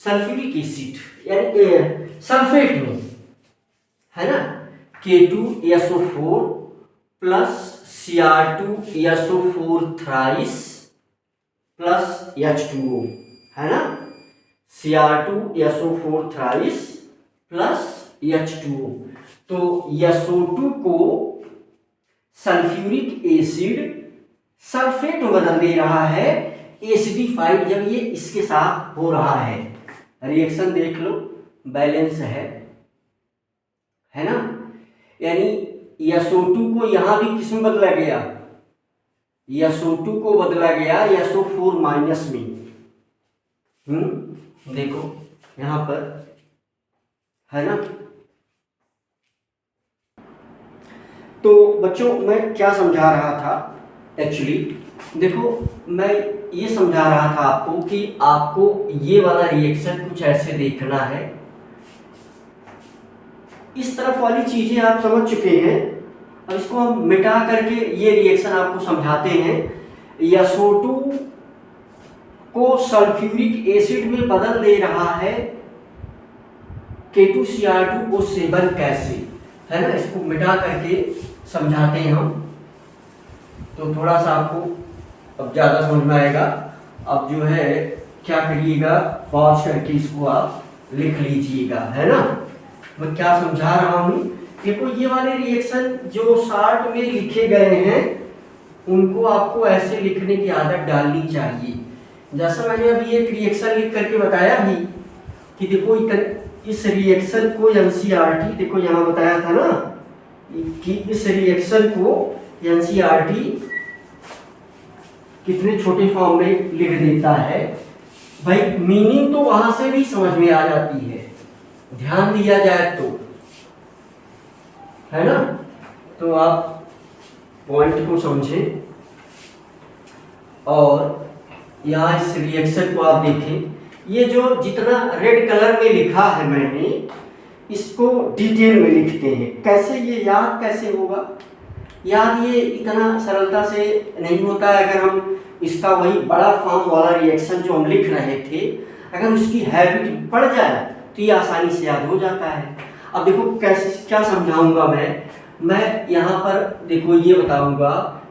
सल्फ्यूरिक एसिड यानी सल्फेट में, है ना, K2SO4 plus Cr2SO4 thrice plus H2O, है ना, Cr2SO4 थ्राइस प्लस H2O। तो SO2 को सल्फ्यूरिक एसिड सल्फेट में बदल दे रहा है, एसिडिफाइड जब ये इसके साथ हो रहा है। रिएक्शन देख लो, बैलेंस है ना। यानी SO2 को यहां भी किस में बदला गया? SO2 को बदला गया SO4 माइनस में। देखो यहां पर, है ना। तो बच्चों मैं क्या समझा रहा था एक्चुअली, देखो मैं ये समझा रहा था आपको कि आपको ये वाला रिएक्शन कुछ ऐसे देखना है। इस तरफ वाली चीजें आप समझ चुके हैं, अब इसको हम मिटा करके ये रिएक्शन आपको समझाते हैं। SO2 को सल्फ्यूरिक एसिड में बदल दे रहा है K2Cr2O7 कैसे, है ना, इसको मिटा करके समझाते हैं हम। तो थोड़ा सा आपको अब ज़्यादा समझ में आएगा। अब जो है क्या करिएगा, पॉज करके इसको आप लिख लीजिएगा, है ना। मैं क्या समझा रहा हूँ, देखो ये वाले रिएक्शन जो शॉर्ट में लिखे गए हैं उनको आपको ऐसे लिखने की आदत डालनी चाहिए। जैसा मैंने अभी एक रिएक्शन लिख करके बताया भी कि देखो इस रिएक्शन को एनसीईआरटी, देखो यहाँ बताया था ना कि इस रिएक्शन को एनसीईआरटी कितने छोटे फॉर्म में लिख देता है। भाई मीनिंग तो वहां से भी समझ में आ जाती है, ध्यान दिया जाए तो, है ना। तो आप पॉइंट को समझें और यहाँ इस रिएक्शन को आप देखें। ये जो जितना रेड कलर में लिखा है मैंने, इसको डिटेल में लिखते हैं। कैसे ये याद कैसे होगा? याद ये इतना सरलता से नहीं होता है। अगर हम इसका वही बड़ा फॉर्म वाला रिएक्शन जो हम लिख रहे थे, अगर उसकी हैबिट पड़ जाए तो ये आसानी से याद हो जाता है। अब देखो कैसे क्या समझाऊंगा मैं यहाँ पर देखो ये बताऊंगा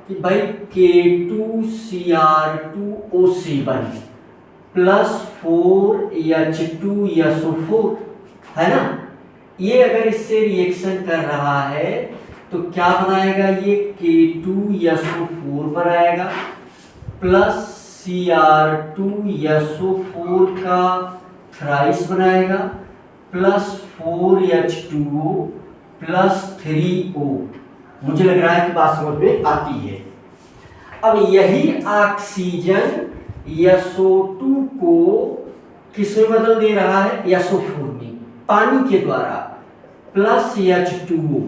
कि भाई K2Cr2O7 प्लस 4H2SO4 है ना। ये अगर इससे रिएक्शन कर रहा है तो क्या बनाएगा? ये K2SO4 बनाएगा प्लस Cr2SO4 का थ्राइस बनाएगा प्लस 4H2O प्लस 3O। मुझे लग रहा है कि बात समझ में आती है। अब यही ऑक्सीजन SO2 को किसमें बदल दे रहा है? SO4 में, पानी के द्वारा, प्लस H2O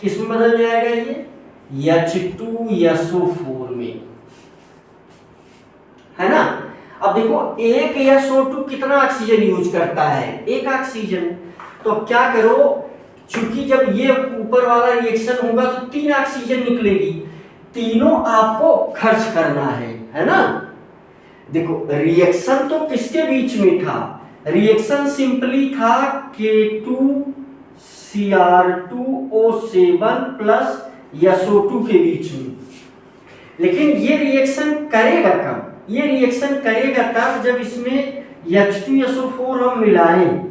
किसमें बदल जाएगा? ये H2SO4 में, है ना। अब देखो एक SO2 कितना ऑक्सीजन यूज करता है? एक ऑक्सीजन। तो अब क्या करो, चूंकि जब ये ऊपर वाला रिएक्शन होगा तो 3 ऑक्सीजन निकलेगी, तीनों आपको खर्च करना है ना। देखो रिएक्शन तो किसके बीच में था? रिएक्शन सिंपली था K2Cr2O7 प्लस SO2 के बीच में। लेकिन ये रिएक्शन करेगा कब? ये रिएक्शन करेगा तब जब इसमें H2SO4 हम मिलाएं।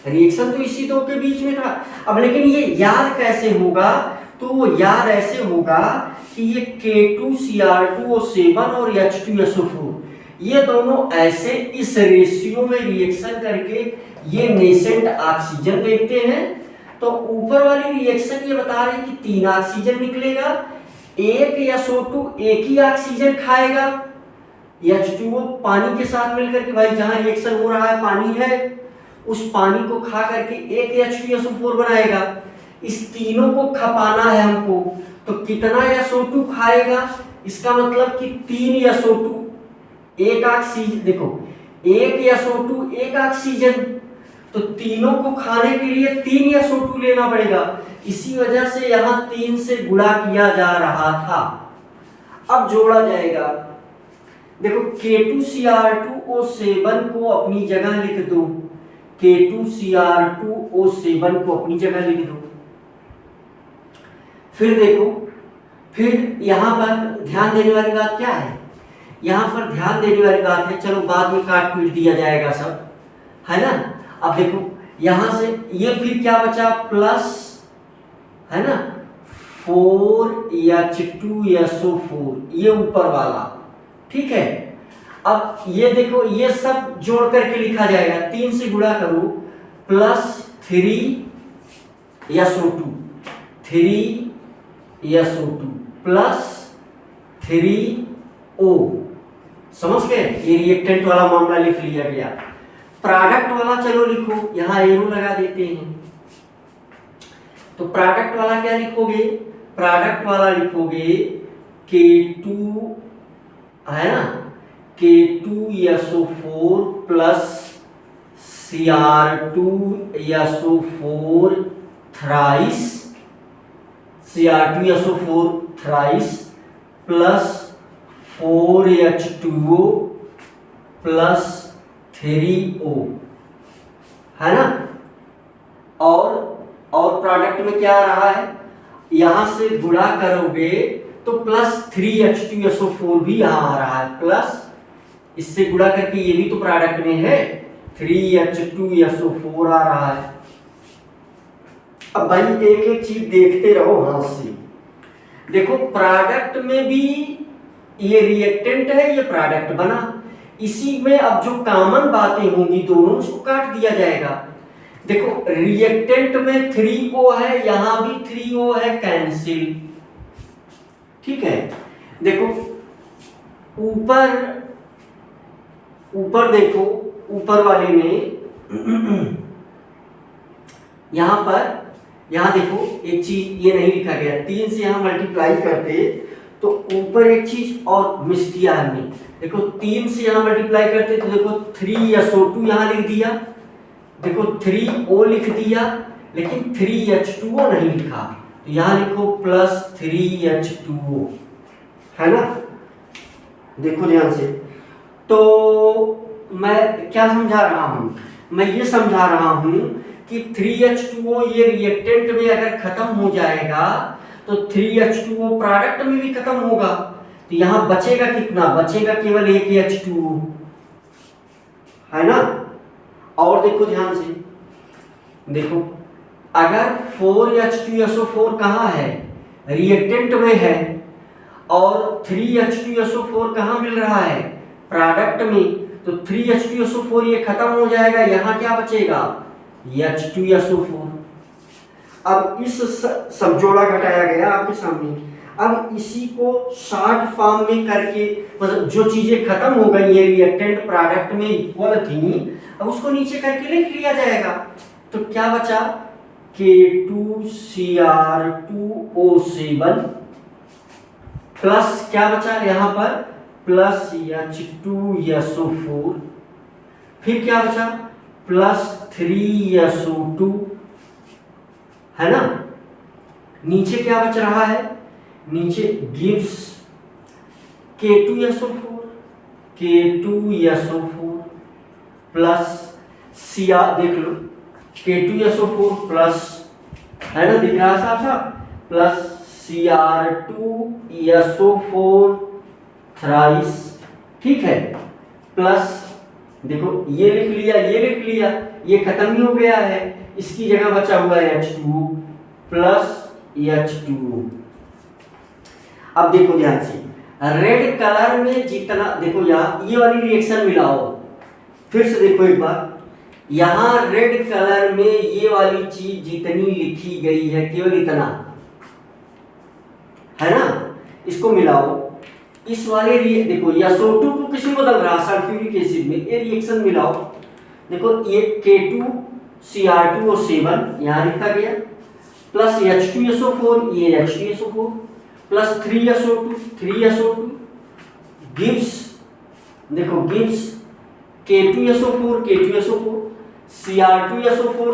रिएक्शन तो इसी दो के बीच में था। अब लेकिन ये याद कैसे होगा? तो वो याद ऐसे होगा कि ये K2Cr2O7 और H2SO4 ये दोनों ऐसे इस रेशियो में रिएक्शन करके ये नेसेंट ऑक्सीजन देखते हैं। तो ऊपर वाली रिएक्शन ये बता रही कि 3 ऑक्सीजन निकलेगा, एक SO2 एक ही ऑक्सीजन खाएगा, H2O पानी के साथ मिलकर के, भाई जहां रिएक्शन हो रहा है पानी है, उस पानी को खा करके एक H2SO4 बनाएगा। इस तीनों को खपाना है हमको, तो कितना SO2 खाएगा? इसका मतलब कि 3 SO2 एक ऑक्सीजन, देखो एक SO2 एक ऑक्सीजन, तो तीनों को खाने के लिए 3 SO2 लेना पड़ेगा। इसी वजह से यहाँ 3 से गुणा किया जा रहा था। अब जोड़ा जाएगा। देखो K2Cr2O7 को अपनी जगह लिख दो, K2Cr2O7 को अपनी जगह लिख दो। फिर देखो, फिर यहाँ पर ध्यान देने वाली बात क्या है? यहाँ पर ध्यान देने वाली बात है, चलो बाद में काट पीट दिया जाएगा सब, है ना। अब देखो यहाँ से ये फिर क्या बचा? प्लस, है ना, 4H2SO4 ये ऊपर वाला, ठीक है। अब ये देखो ये सब जोड़ करके लिखा जाएगा, 3 से गुणा करो, प्लस 3SO2 प्लस 3O। समझ गए? ये रिएक्टेंट वाला मामला लिख लिया गया। प्रोडक्ट वाला चलो लिखो, यहां एरो लगा देते हैं। तो प्रोडक्ट वाला क्या लिखोगे? प्रोडक्ट वाला लिखोगे K2, है ना, K2SO4 plus Cr2SO4 thrice, Cr2SO4 thrice plus 4H2O plus 3O, है ना। और प्रोडक्ट में क्या आ रहा है? यहां से गुणा करोगे तो प्लस 3H2SO4 भी यहां आ रहा है, प्लस इससे गुणा करके ये भी तो प्रोडक्ट में है, 3H2SO4 आ रहा है। अब भाई एक एक चीज देखते रहो हाथ से। देखो प्रोडक्ट में भी ये रिएक्टेंट है, ये प्रोडक्ट बना, इसी में अब जो कॉमन बातें होंगी दोनों उसको काट दिया जाएगा। देखो रिएक्टेंट में 3O है, यहां भी 3O है, कैंसिल। ठीक है, देखो ऊपर ऊपर देखो, ऊपर वाले में यहां देखो एक चीज ये नहीं लिखा गया, 3 से यहां मल्टीप्लाई करते तो ऊपर एक चीज और मिस किया हमने। देखो 3 से यहां मल्टीप्लाई करते तो देखो 3SO2 यहां लिख दिया, देखो 3O लिख दिया, लेकिन 3H2O नहीं लिखा, तो यहां लिखो प्लस 3H2O, है ना। देखो ध्यान से, तो मैं क्या समझा रहा हूं, मैं ये समझा रहा हूं कि 3H2O ये रिएक्टेंट में अगर खत्म हो जाएगा तो 3H2O प्रोडक्ट में भी खत्म होगा, तो यहां बचेगा कितना, बचेगा केवल एक H2O, है ना। और देखो ध्यान से, देखो अगर 4H2SO4 कहाँ है, रिएक्टेंट में है, और 3H2SO4 कहाँ मिल रहा है, प्रोडक्ट में, तो 3H2SO4 ये खत्म हो जाएगा, यहां क्या बचेगा, H2SO4। अब इस सब जोड़ा घटाया गया आपके सामने, अब इसी को शॉर्ट फॉर्म में करके, मतलब जो चीजें खत्म हो गई है रिएक्टेंट प्रोडक्ट में इक्वल थी, अब उसको नीचे करके लिख लिया जाएगा, तो क्या बचा, K2Cr2O7 प्लस क्या बचा यहां पर, प्लस H2SO4, फिर क्या बचा, प्लस 3SO2, है ना। नीचे क्या बच रहा है, नीचे गिव्स K2SO4 प्लस Cr, देख लो K2SO4 प्लस, है ना, दिख रहा है साहब साहब, प्लस Cr2SO4 थ्राइस, ठीक है, प्लस देखो ये लिख लिया, ये लिख लिया, ये खत्म ही हो गया है, इसकी जगह बचा हुआ है H2O प्लस H2O। अब देखो ध्यान से, रेड कलर में जितना, देखो यहाँ ये वाली रिएक्शन मिलाओ, फिर से देखो एक बार, यहां रेड कलर में ये वाली चीज जितनी लिखी गई है केवल इतना, है ना, इसको मिलाओ, इस वाले देखो SO2 को किसी बदल रहा, सल्फ्यूरिक एसिड में, ये रिएक्शन मिलाओ, देखो ये K2Cr2O7 यहां लिखा गया, प्लस H2SO4, ये H2SO4 प्लस 3SO2 गिव्स, देखो gives K2SO4 Cr2SO4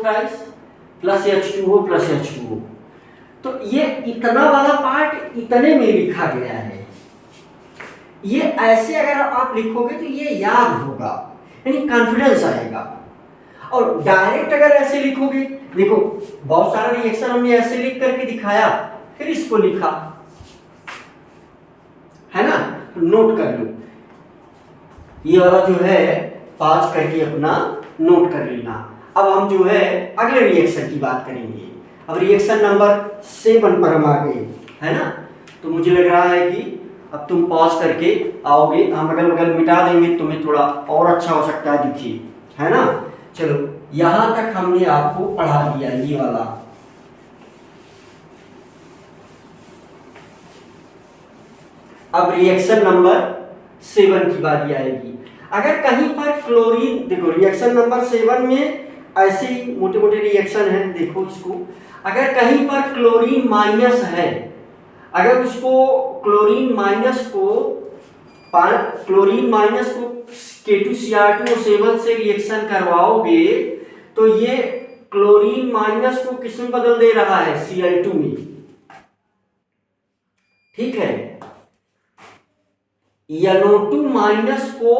thrice plus H2O, तो ये इतना वाला पार्ट इतने में लिखा गया है। ये ऐसे अगर आप लिखोगे तो ये याद होगा, यानी कॉन्फिडेंस आएगा। और डायरेक्ट अगर ऐसे लिखोगे, देखो बहुत सारा रिएक्शन हमने ऐसे लिख करके दिखाया, फिर इसको लिखा, है ना, नोट कर लो, ये वाला जो है पास करके अपना नोट कर लेना। अब हम जो है अगले रिएक्शन की बात करेंगे, अब रिएक्शन नंबर 7 पर हम आ गए, है ना। तो मुझे लग रहा है कि अब तुम पॉज करके आओगे, हम अगल बगल मिटा देंगे, तुम्हें थोड़ा और अच्छा हो सकता है दिखिए, है ना। चलो यहां तक हमने आपको पढ़ा दिया ये वाला। अब रिएक्शन नंबर 7 की बारी आएगी। अगर कहीं पर क्लोरीन, देखो रिएक्शन नंबर 7 में ऐसे ही मोटे मोटे रिएक्शन है, देखो इसको, अगर कहीं पर क्लोरीन माइनस है, अगर उसको क्लोरीन माइनस को K2Cr2O7 से रिएक्शन करवाओगे तो ये क्लोरीन माइनस को किस में बदल दे रहा है, Cl2 में, ठीक है। NO2 माइनस को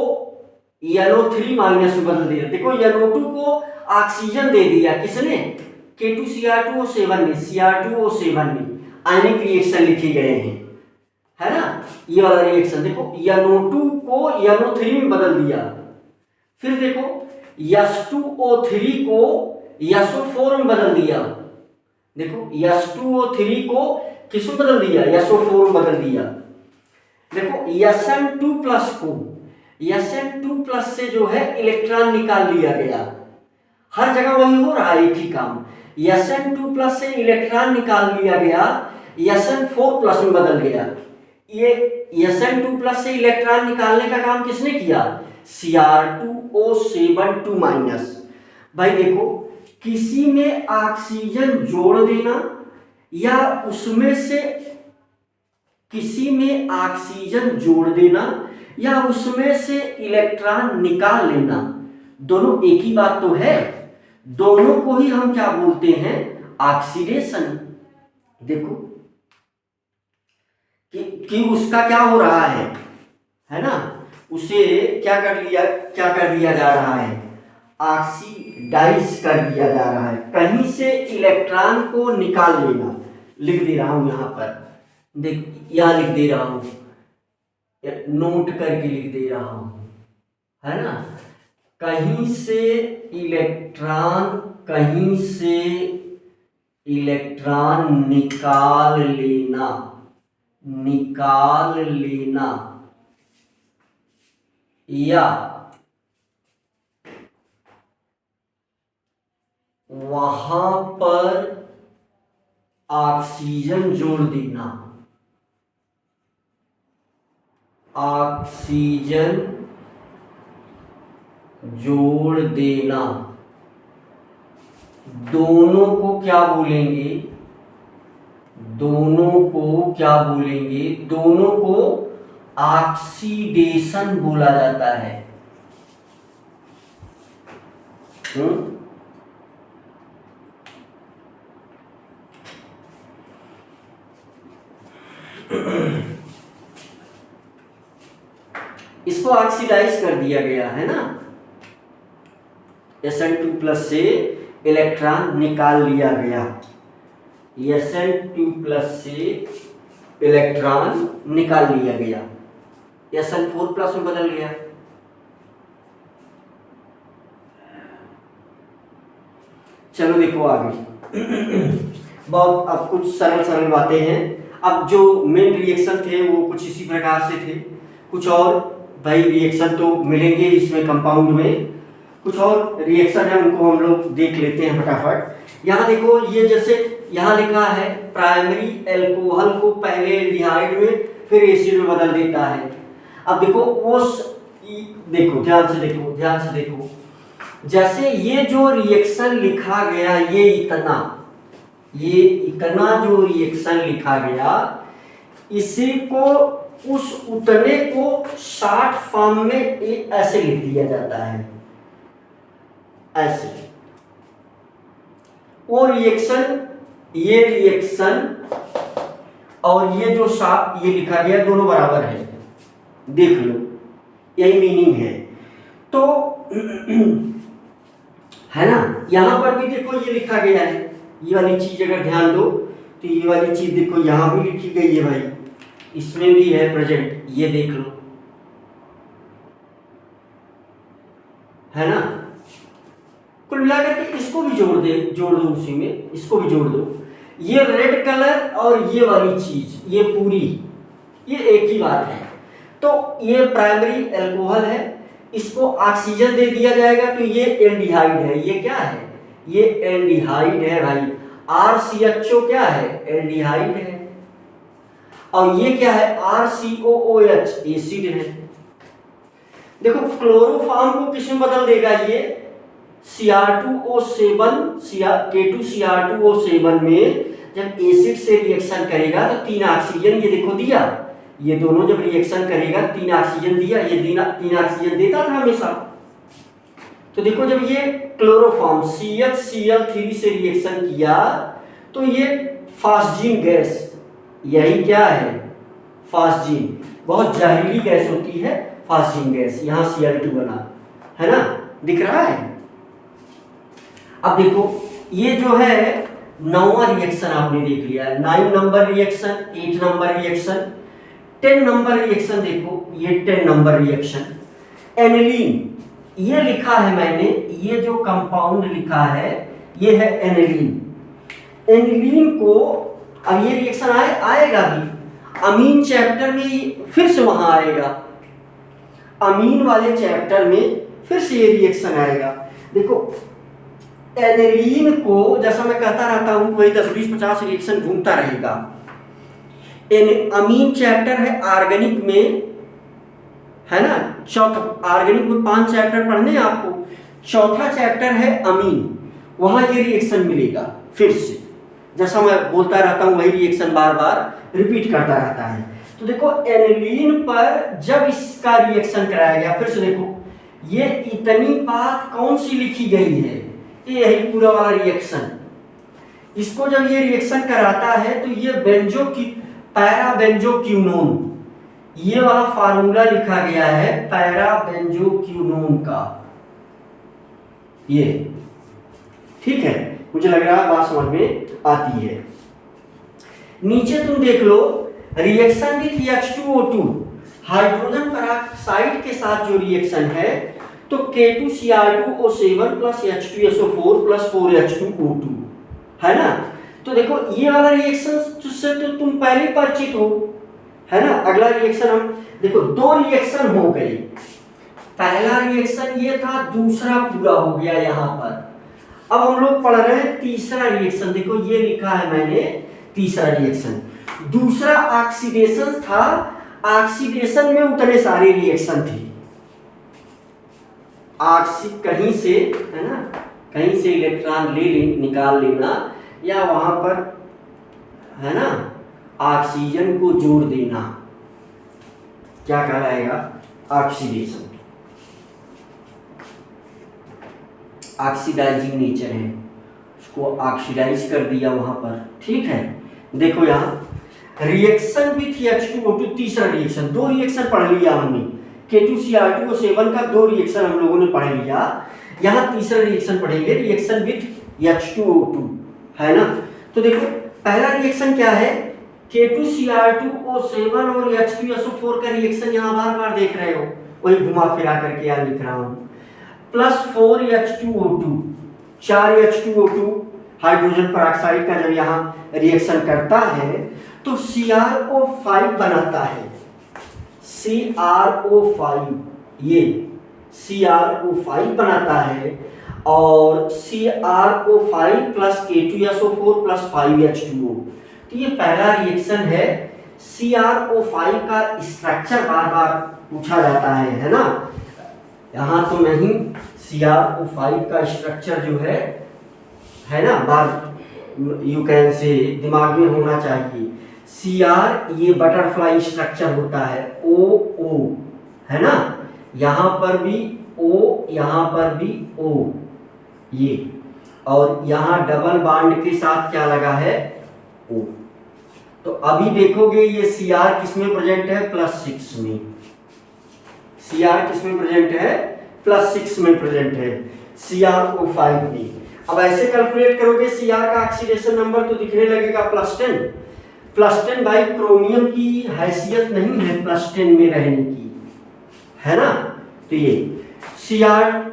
NO3 माइनस में बदल दिया, देखो NO2 को ऑक्सीजन दे दिया किसने, K2Cr2O7 में, Cr2O7 में आयनिक रिएक्शन लिखे गए हैं, है ना। ये वाला रिएक्शन देखो, NO2 को NO3 में बदल दिया, फिर देखो H2O3 को SO4 में बदल दिया, देखो S2O3 को किसमें बदल दिया, SO4 में बदल दिया। देखो Sn2 प्लस को Sn2 प्लस से जो है इलेक्ट्रॉन निकाल लिया गया। हर जगह वही हो रहा है, एक ही काम। Sn2 प्लस से इलेक्ट्रॉन निकाल लिया गया, Sn4 प्लस में बदल गया। ये Sn2 प्लस से इलेक्ट्रॉन निकालने का काम किसने किया, Cr2O7 2 माइनस। भाई देखो, किसी में ऑक्सीजन जोड़ देना या उसमें से किसी में ऑक्सीजन जोड़ देना या उसमें से इलेक्ट्रॉन निकाल लेना, दोनों एक ही बात तो है। दोनों को ही हम क्या बोलते हैं, ऑक्सीडेशन। देखो कि उसका क्या हो रहा है ना, उसे क्या कर दिया जा रहा है, ऑक्सीडाइज कर दिया जा रहा है। कहीं से इलेक्ट्रॉन को निकाल लेना, लिख दे रहा हूं यहां पर, देख यहां लिख दे रहा हूं, नोट करके लिख दे रहा हूं, है ना। कहीं से इलेक्ट्रॉन निकाल लेना या वहां पर ऑक्सीजन जोड़ देना, दोनों को क्या बोलेंगे, दोनों को ऑक्सीडेशन बोला जाता है। इसको ऑक्सीडाइज कर दिया गया है ना, Sn2 प्लस से इलेक्ट्रॉन निकाल लिया गया, Sn2 प्लस से इलेक्ट्रॉन निकाल लिया गया, Sn4 प्लस में बदल गया। चलो देखो आगे बहुत अब कुछ सरल बातें हैं। अब जो मेन रिएक्शन थे वो कुछ इसी प्रकार से थे, कुछ और भाई रिएक्शन तो मिलेंगे इसमें कंपाउंड में, कुछ और रिएक्शन है उनको हम लोग देख लेते हैं फटाफट। यहाँ देखो, ये जैसे यहाँ लिखा है प्राइमरी एल्कोहल को पहले एल्डिहाइड में फिर एसिड में बदल देता है। अब देखो देखो ध्यान से देखो, जैसे ये जो रिएक्शन लिखा गया, ये इतना जो रिएक्शन लिखा गया, इसी को उस उतने को शॉर्ट फॉर्म में ऐसे लिख दिया जाता है, ऐसे। वो रिएक्शन, ये रिएक्शन और ये जो ये लिखा गया दोनों बराबर है, देख लो, यही मीनिंग है। तो है ना, यहां पर भी देखो ये लिखा गया है, ये वाली चीज अगर ध्यान दो तो ये वाली चीज देखो यहां भी लिखी गई है भाई, इसमें भी है प्रेजेंट, ये देख लो, है ना। कुल मिलाकर के इसको भी जोड़ दो उसी में, इसको भी जोड़ दो। ये रेड कलर और ये वाली चीज, ये पूरी, ये एक ही बात है। तो ये प्राइमरी एल्कोहल है, इसको ऑक्सीजन दे दिया जाएगा तो ये एल्डिहाइड है। ये क्या है, ये एल्डिहाइड है भाई। RCHO क्या है, एल्डिहाइड है। और ये क्या है, RCOOH, एसिड है। देखो क्लोरोफॉर्म को किसमें बदल देगा, ये Cr2O7 K2Cr2O7 में जब एसिड से रिएक्शन करेगा तो 3 ऑक्सीजन, ये देखो दिया, ये दोनों जब रिएक्शन करेगा 3 ऑक्सीजन दिया, ये 3 ऑक्सीजन देता था हमेशा। तो देखो जब ये क्लोरोफॉर्म CHCl3 से रिएक्शन किया तो ये फास्जीन गैस, यही क्या है, फास्जीन, बहुत जहरीली गैस होती है फास्जीन गैस, यहाँ Cl2 बना, है ना, दिख रहा है। अब देखो ये जो है 9वां रिएक्शन आपने देख लिया, 9 number reaction, 8 number reaction, 10 number reaction. देखो ये 10 नंबर रिएक्शन, एनिलीन, ये लिखा है मैंने, ये जो कंपाउंड लिखा है ये है एनिलीन। एनिलीन को, अब ये रिएक्शन आएगा भी अमीन चैप्टर में, फिर से वहां आएगा अमीन वाले चैप्टर में, फिर से ये रिएक्शन आएगा। देखो एनिलीन को, जैसा मैं कहता रहता हूं, वही 10 20 50 रिएक्शन घूमता रहेगा। अमीन चैप्टर है ऑर्गेनिक में, है ना, चौथा ऑर्गेनिक में 5 चैप्टर पढ़ने हैं आपको, चौथा चैप्टर है अमीन, वहां ये रिएक्शन मिलेगा फिर से। जैसा मैं बोलता रहता हूं वही रिएक्शन बार बार रिपीट करता रहता है। तो देखो एनिलीन पर जब इसका रिएक्शन कराया गया, फिर से देखो ये इतनी बात कौन सी लिखी गई है, ये यही पूरा वाला रिएक्शन। इसको जब ये रिएक्शन कराता है तो ये बेंजो की पैरा बेंजोक्विनोन, ये वाला फार्मूला लिखा गया है पैरा बेंजोक्विनोन का, ये ठीक है। मुझे लग रहा है बात समझ में आती है। नीचे तुम देख लो reaction with H2O2, hydrogen peroxide के साथ जो रिएक्शन है, तो K2Cr2O7 plus H2SO4 plus 4H2O2, है ना। तो देखो ये वाला रिएक्शन से तो तुम पहले परिचित हो, है ना। अगला रिएक्शन हम देखो, 2 रिएक्शन हो गए, पहला रिएक्शन ये था, दूसरा पूरा हो गया यहाँ पर। अब हम लोग पढ़ रहे हैं तीसरा रिएक्शन। देखो ये लिखा है मैंने तीसरा रिएक्शन। दूसरा ऑक्सीडेशन था, ऑक्सीडेशन में उतने सारे रिएक्शन थे, कहीं से, है ना, कहीं से इलेक्ट्रॉन निकाल लेना, या वहां पर, है ना, ऑक्सीजन को जोड़ देना, क्या कहलाएगा, ऑक्सीडेशन। ऑक्सीडाइजिंग नेचर है, उसको ऑक्सीडाइज कर दिया वहां पर, ठीक है। देखो यहाँ रिएक्शन विथ H2O2, तीसरा रिएक्शन, 2 रिएक्शन पढ़ लिया हमने, K2Cr2O7 का 2 रिएक्शन हम लोगों ने पढ़ लिया। यहाँ तीसरा रिएक्शन पढ़ेंगे, रिएक्शन विथ H2O2, है ना। तो देखो पहला रिएक्शन क्या है, K2Cr2O7 और H2SO4 का रिएक्शन यहाँ बार बार देख रहे हो, वही घुमा फिरा करके यहाँ लिख रहा हूँ, plus 4H2O2, 4H2O2 hydrogen peroxide का जब यहाँ रिएक्शन करता है तो CrO5 बनाता है, CrO5, ये CrO5 बनाता है, और CrO5 plus K2SO4 plus 5H2O। तो ये पहला रिएक्शन है। CrO5 का स्ट्रक्चर बार बार पूछा जाता है ना, यहाँ तो नहीं, CrO5 का स्ट्रक्चर जो है ना, बार यू कैन से दिमाग में होना चाहिए। Cr ये बटरफ्लाई स्ट्रक्चर होता है, OO, है ना, यहाँ पर भी O, यहाँ पर भी O, ये, और यहाँ डबल बॉन्ड के साथ क्या लगा है, O। तो अभी देखोगे ये Cr किस में प्रेजेंट है, +6 में, Cr किस में प्रेजेंट है, +6 में प्रेजेंट है, CrO5 में। अब ऐसे कैलकुलेट करोगे Cr का ऑक्सीडेशन नंबर तो दिखने लगेगा +10, +10 भाई क्रोमियम की हैसियत नहीं है +10 में रहने की, है ना। तो ये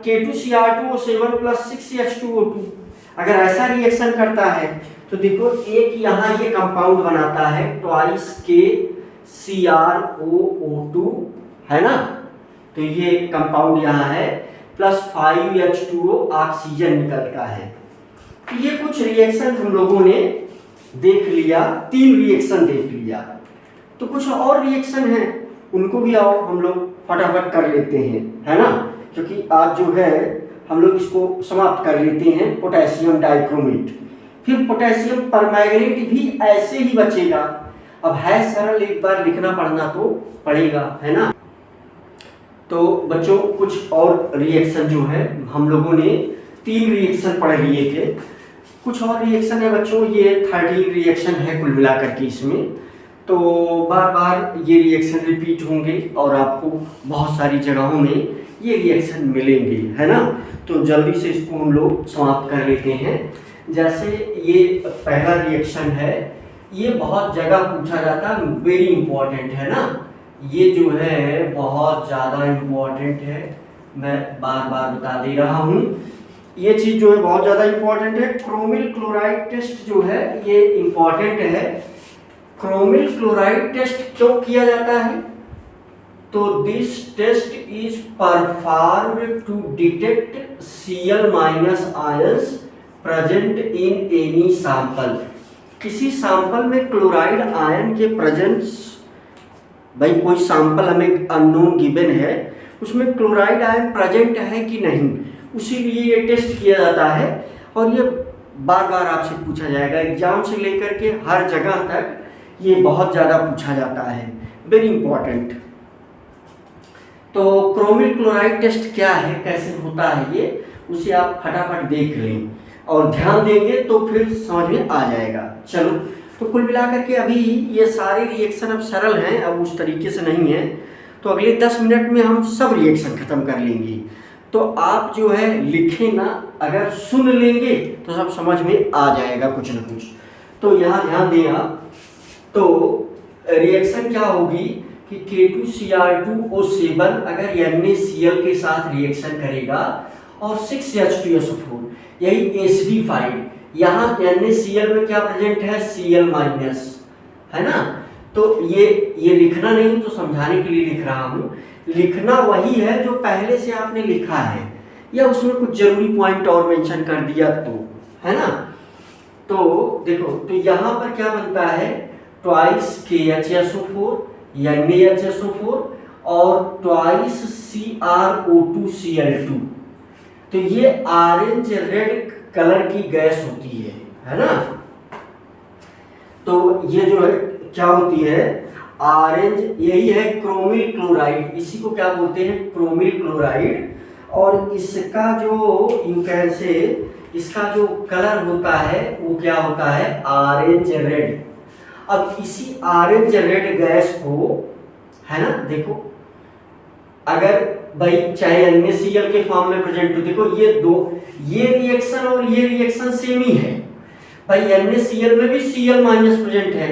K2Cr2O7 प्लस 6H2O2 अगर ऐसा रिएक्शन करता है तो देखो एक यहाँ ये कंपाउंड बनाता है, ट्वाइस KCrOO2, है ना। तो ये कंपाउंड यहाँ है, प्लस 5H2O ऑक्सीजन निकलता है। तो ये कुछ रिएक्शन हम लोगों ने देख लिया, 3 रिएक्शन देख लिया। तो कुछ और रिएक्शन हैं, उनको भी आओ हम लोग फटाफट कर लेते हैं, है ना, क्योंकि आज जो है हम लोग इसको समाप्त कर लेते हैं। पोटेशियम डाइक्रोमेट, फिर पोटेशियम परमैंगनेट भी ऐसे ही बचेगा। अब है सरल, एक बार लिखना पढ़ना तो पड़ेगा, है ना। तो बच्चों कुछ और रिएक्शन जो है हम लोगों ने 3 रिएक्शन पढ़ लिए थे, कुछ और रिएक्शन है बच्चों, ये 13 रिएक्शन है कुल मिलाकर के इसमें। तो बार बार ये रिएक्शन रिपीट होंगे और आपको बहुत सारी जगहों में ये रिएक्शन मिलेंगे, है ना। तो जल्दी से इसको हम लोग समाप्त कर लेते हैं। जैसे ये पहला रिएक्शन है, ये बहुत जगह पूछा जाता है, वेरी इंपॉर्टेंट है ना, ये जो है बहुत ज़्यादा इम्पोर्टेंट है, मैं बार बार बता दे रहा हूँ। ये चीज जो है बहुत ज़्यादा इंपॉर्टेंट है। क्रोमिल क्लोराइड टेस्ट जो है ये इंपॉर्टेंट है। क्रोमिल क्लोराइड टेस्ट क्यों किया जाता है? तो this test is performed to detect Cl minus ions present in any sample. किसी सैंपल में क्लोराइड आयन के प्रेजेंस, भाई कोई सैंपल हमें अननोन गिवन है, उसमें क्लोराइड आयन प्रेजेंट है कि नहीं, उसीलिए ये टेस्ट किया जाता है। और ये बार बार आपसे पूछा जाएगा, एग्जाम से लेकर के हर जगह तक ये बहुत ज़्यादा पूछा जाता है, वेरी इंपॉर्टेंट। तो क्रोमिल क्लोराइड टेस्ट क्या है, कैसे होता है ये, उसे आप फटाफट देख लें और ध्यान देंगे तो फिर समझ में आ जाएगा। चलो, तो कुल मिलाकर के अभी ये सारे रिएक्शन अब सरल हैं, अब उस तरीके से नहीं है। तो अगले 10 मिनट में हम सब रिएक्शन खत्म कर लेंगे। तो आप जो है लिखें ना, अगर सुन लेंगे तो सब समझ में आ जाएगा कुछ ना कुछ। तो यहाँ ध्यान दें आप। तो रिएक्शन क्या होगी कि K2Cr2O7 अगर NaCl के साथ रिएक्शन करेगा और 6H2SO4, यही एसिडिफाइड, यहाँ NaCl में क्या प्रेजेंट है, Cl माइनस, है ना। तो ये लिखना नहीं, तो समझाने के लिए लिख रहा हूँ। लिखना वही है जो पहले से आपने लिखा है, या उसमें कुछ जरूरी पॉइंट और मेंशन कर दिया तो, है ना। तो देखो, तो यहाँ पर क्या बनता है, ट्वाइस KHSO4 NaHSO4 और ट्वाइस CrO2Cl2। तो ये ऑरेंज रेड कलर की गैस होती है ना। तो ये जो है क्या होती है, ऑरेंज, यही है क्रोमिल क्लोराइड, इसी को क्या बोलते हैं, क्रोमिल क्लोराइड। और इसका जो यू कैन से, इसका जो कलर होता है वो क्या होता है, ऑरेंज रेड। अब इसी ऑरेंज रेड गैस को, है ना, देखो अगर भाई चाहे NaCl के फॉर्म में प्रेजेंट हो, देखो ये रिएक्शन और ये रिएक्शन सेम ही है भाई। NaCl में भी Cl माइनस प्रेजेंट है,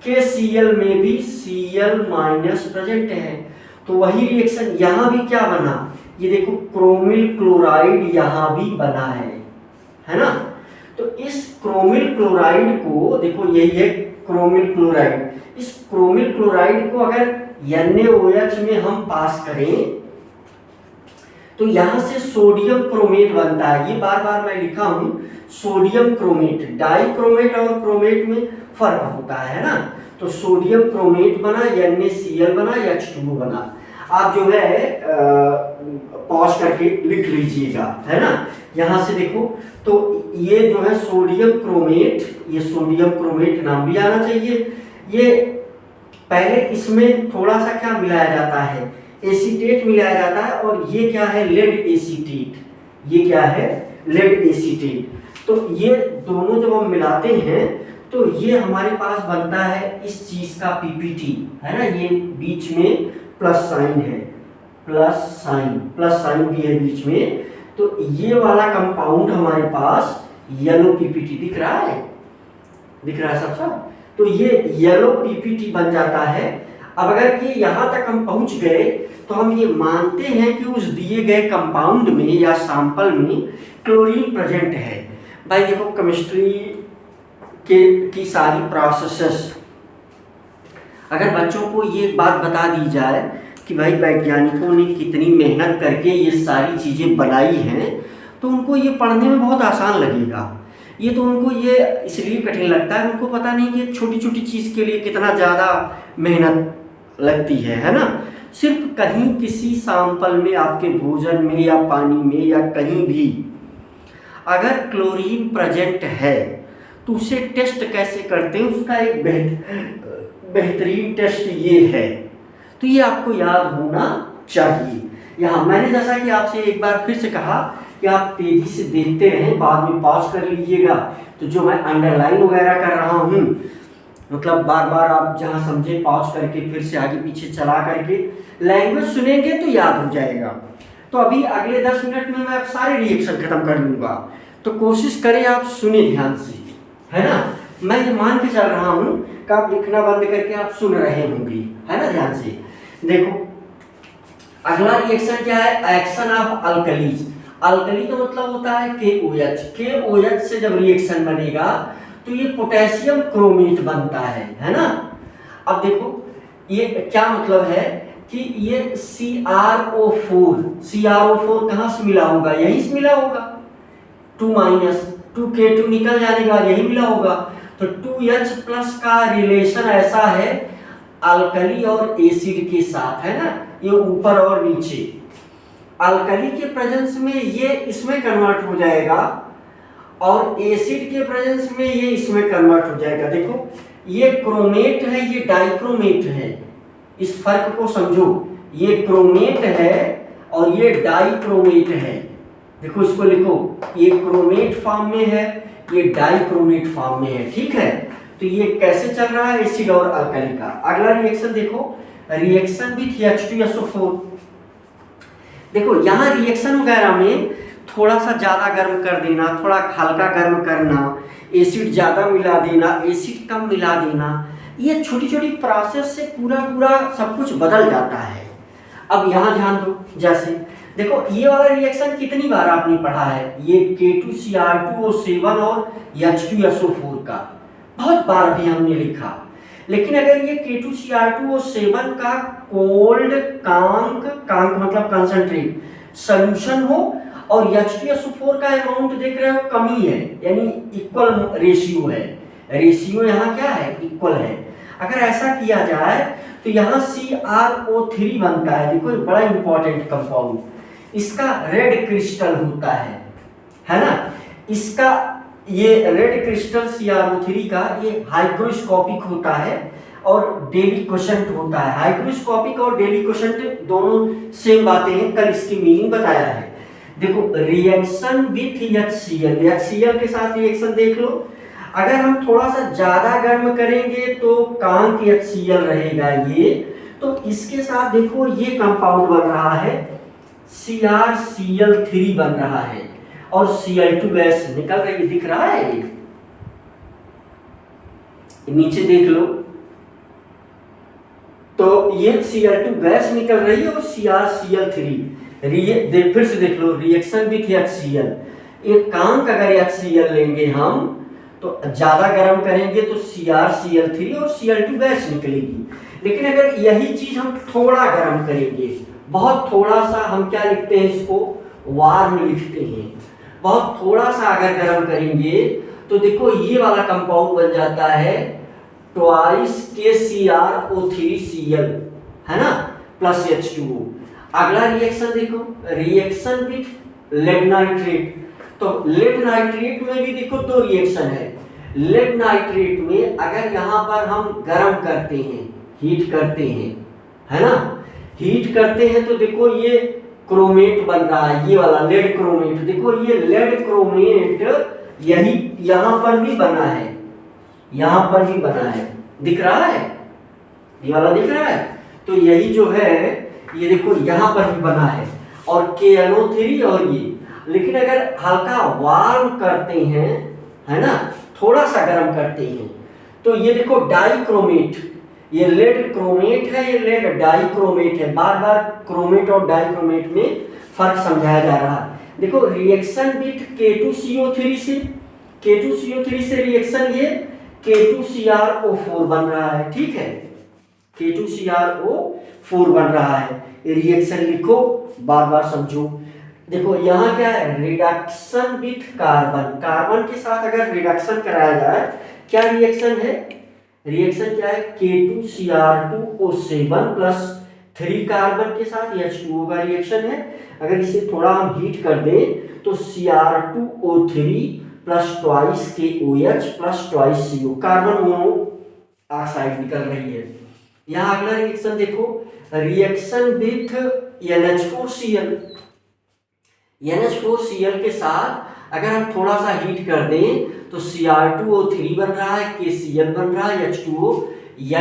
KCl में भी Cl माइनस प्रेजेंट है। तो वही रिएक्शन यहाँ भी क्या बना, ये देखो क्रोमिल क्लोराइड यहाँ भी बना है ना। तो इस क्रोमिल क्लोराइड को देखो, यही है क्रोमिल क्लोराइड। इस क्रोमिल क्लोराइड को अगर NaOH में हम पास करें तो यहां से सोडियम क्रोमेट बनता है। ये बार बार मैं लिखा हूं, सोडियम क्रोमेट, डाइक्रोमेट और क्रोमेट में फर्क होता है ना। तो सोडियम क्रोमेट बना, NaCl बना, H2O बना। आप जो है पॉज करके लिख लीजिएगा, है ना। यहां से देखो, तो ये जो है सोडियम क्रोमेट, ये सोडियम क्रोमेट नाम भी आना चाहिए। ये पहले इसमें थोड़ा सा क्या मिलाया जाता है, एसीटेट मिलाया जाता है, और ये क्या है, लेड एसीटेट। ये क्या है, लेड एसीटेट। तो ये दोनों जब हम मिलाते हैं तो ये हमारे पास बनता है इस चीज का PPT, है ना। ये बीच में प्लस साइन है, प्लस साइन भी है बीच में। तो ये वाला कंपाउंड हमारे पास येलो PPT दिख रहा है, सब। तो ये येलो PPT बन जाता है। अब अगर ये यहाँ तक हम पहुँच गए तो हम ये मानते हैं कि उस दिए गए कंपाउंड में या सैंपल में क्लोरीन प्रेजेंट है। भाई देखो, केमिस्ट्री की सारी प्रोसेसेस, अगर बच्चों को ये बात बता दी जाए कि भाई वैज्ञानिकों ने कितनी मेहनत करके ये सारी चीज़ें बनाई हैं, तो उनको ये पढ़ने में बहुत आसान लगेगा। ये तो उनको ये इसलिए कठिन लगता है, उनको पता नहीं कि छोटी छोटी चीज़ के लिए कितना ज़्यादा मेहनत लगती है ना। सिर्फ कहीं किसी सैंपल में, आपके भोजन में या पानी में या कहीं भी अगर क्लोरीन प्रेजेंट है तो उसे टेस्ट कैसे करते हैं, उसका एक बेहतरीन टेस्ट ये है। तो ये आपको याद होना चाहिए। यहाँ मैंने जैसा कि आपसे एक बार फिर से कहा कि आप तेजी से देखते रहें, बाद में पॉज कर लीजिएगा। तो जो मैं अंडरलाइन वगैरह कर रहा हूँ, मतलब बार बार आप जहाँ समझे पॉज करके फिर से आगे पीछे चला करके लैंग्वेज सुनेंगे तो याद हो जाएगा। तो अभी अगले 10 मिनट में मैं सारे रिएक्शन खत्म कर लूँगा, तो कोशिश करें आप सुने ध्यान से, है ना। मैं ये मान के चल रहा हूँ कि आप लिखना बंद करके आप सुन रहे होंगे, है ना, ध्यान से। देखो अगला रिएक्शन क्या है, एक्शन ऑफ अल्कलीज। अल्कली का मतलब होता है KOH। KOH से जब रिएक्शन बनेगा तो ये पोटेशियम क्रोमेट बनता है ना। अब देखो ये क्या मतलब है कि ये CrO4 कहाँ से मिला होगा, यहीं से मिला होगा। 2K2 निकल जाने के बाद यही मिला होगा। तो 2H प्लस का रिलेशन ऐसा है अल्कली और एसिड के साथ, है ना, ये ऊपर और नीचे। अल्कली के प्रेजेंस में ये इसमें कन्वर्ट हो जाएगा और एसिड के प्रेजेंस में ये इसमें कन्वर्ट हो जाएगा। देखो ये क्रोमेट है, ये डाइक्रोमेट है, इस फर्क को समझो। ये क्रोमेट है और ये डाइक्रोमेट है। देखो इसको लिखो, ये क्रोमेट फॉर्म में है, ये डाइक्रोमेट फॉर्म में है, ठीक है। तो ये कैसे चल रहा है एसिड और अल्कली का। अगला रिएक्शन देखो, रिएक्शन विथ H2SO4। देखो यहाँ रिएक्शन वगैरह में थोड़ा सा ज़्यादा गर्म कर देना, थोड़ा हल्का गर्म करना, एसिड ज़्यादा मिला देना, एसिड कम मिला देना, ये छोटी छोटी प्रोसेस से पूरा सब कुछ बदल जाता है। अब यहाँ ध्यान दो, जैसे देखो ये वाला रिएक्शन कितनी बार आपने पढ़ा है, ये K2Cr2O7 और H2SO4 का बहुत बार भी हमने लिखा। लेकिन अगर ये K2Cr2O7 का कोल्ड कांक मतलब कंसंट्रेट सॉल्यूशन हो और H2SO4 का अमाउंट देख रहे हो कम ही है, यानी इक्वल रेशियो है, रेशियो यहाँ क्या है, इक्वल है। अगर ऐसा किया जाए तो यहाँ CrO3 बनता है। देखो बड़ा इंपॉर्टेंट कंपाउंड, इसका रेड क्रिस्टल होता है ना। इसका ये रेड क्रिस्टल CrO3 का ये हाइग्रोस्कोपिक होता है और डेलिक्वेशेंट होता है। हाइग्रोस्कोपिक और डेलिक्वेशेंट दोनों सेम बातें हैं, कल इसकी मीनिंग बताया है। देखो रिएक्शन विथ HCl के साथ रिएक्शन देख लो। अगर हम थोड़ा सा ज्यादा गर्म करेंगे तो कांक HCl रहेगा ये, तो इसके साथ देखो ये कंपाउंड बन रहा है CrCl3 बन रहा है और Cl2 गैस निकल रही, दिख रहा है ये नीचे देख लो, तो ये Cl2 गैस निकल रही है और CrCl3 फिर से देख लो, रिएक्शन विथ HCl। एक कांक अगर HCl लेंगे हम तो ज्यादा गर्म करेंगे तो CrCl3 और Cl2 गैस निकलेगी। लेकिन अगर यही चीज हम थोड़ा गर्म करेंगे, बहुत थोड़ा सा, हम क्या लिखते हैं इसको, वार्म लिखते हैं, बहुत थोड़ा सा अगर गर्म करेंगे तो देखो ये वाला कंपाउंड बन जाता है ट्वाइस KCrO3Cl, है ना, प्लस H2O। अगला रिएक्शन देखो, रिएक्शन विथ लेड नाइट्रेट। तो लेड नाइट्रेट में भी देखो दो रिएक्शन है। लेड नाइट्रेट में अगर यहाँ पर हम गर्म करते हैं, हीट करते हैं, है ना, हीट करते हैं तो देखो ये क्रोमेट बन रहा है, ये वाला लेड क्रोमेट। देखो ये लेड क्रोमेट यही यहाँ पर भी बना है, यहाँ पर भी बना है, दिख रहा है, ये वाला दिख रहा है। तो यही जो है ये देखो यहाँ पर भी बना है और KNO3 और ये। लेकिन अगर हल्का वार्म करते हैं, है ना, थोड़ा सा गर्म करते हैं तो ये देखो डाइक्रोमेट, ये लेड क्रोमेट है, ये लेड डाइक्रोमेट है। बार बार क्रोमेट और डाइक्रोमेट में फर्क समझाया जा रहा है। देखो रिएक्शन विथ K2CO3 से रिएक्शन ये K2CrO4 बन रहा है, ठीक है, K2CrO4 बन रहा है। रिएक्शन लिखो, बार बार समझो। देखो यहाँ क्या है, रिडक्शन विथ कार्बन, कार्बन के साथ अगर रिडक्शन कराया जाए, क्या रिएक्शन है, रिएक्शन क्या है, K2Cr2O7 प्लस 3 कार्बन के साथ H2O का रिएक्शन है। अगर इसे थोड़ा हम हीट कर दें तो Cr2O3 plus twice KOH plus twice CO, carbon monoxide निकल रही है। यहाँ अगला रिएक्शन देखो, रिएक्शन विथ NH4Cl के साथ अगर हम थोड़ा सा हीट कर दें तो Cr2O3 बन रहा है, KCl बन रहा है, H2O,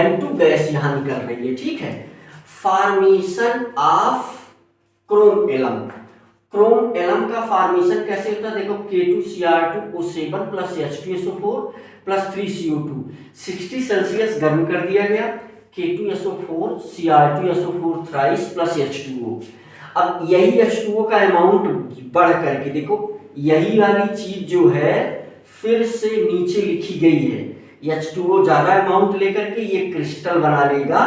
N2 गैस यहाँ निकल रही है, ठीक है। Formation of chrome alum, chrome alum का फॉर्मेशन कैसे होता है, देखो K2Cr2O7 plus H2SO4 plus 3CO2, 60 Celsius गर्म कर दिया गया, K2SO4 Cr2SO4 thrice plus H2O। अब यही H2O का अमाउंट बढ़ करके देखो, यही वाली चीज जो है फिर से नीचे लिखी गई है। H2O ज्यादा अमाउंट लेकर के ये क्रिस्टल बना लेगा,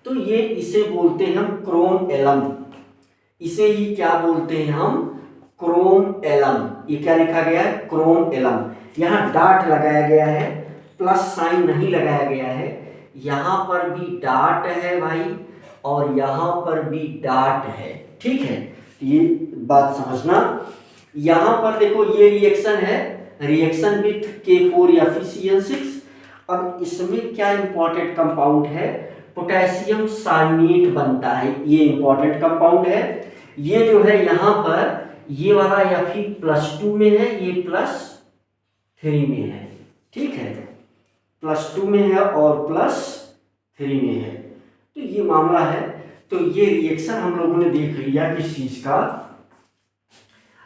तो ये इसे बोलते हैं हम क्रोम एलम। इसे ही क्या बोलते हैं हम? Chrome alum. ये क्या लिखा गया है? Chrome alum. यहाँ डाट लगाया गया है, प्लस साइन नहीं लगाया गया है। यहाँ पर भी डाट है भाई, और यहाँ पर भी डाट है, ठीक है, ये बात समझना। यहाँ पर देखो ये रिएक्शन है, रिएक्शन विथ K4 या FeCl6। अब इसमें क्या इंपॉर्टेंट कंपाउंड है? पोटेशियम साइनेट बनता है, ये इंपॉर्टेंट कंपाउंड है। ये जो है यहाँ पर ये वाला Fe+2 में है, ये +3 में है, ठीक है, +2 में है और +3 में है, तो ये मामला है। तो ये रिएक्शन हम लोगों ने देख लिया किस चीज का।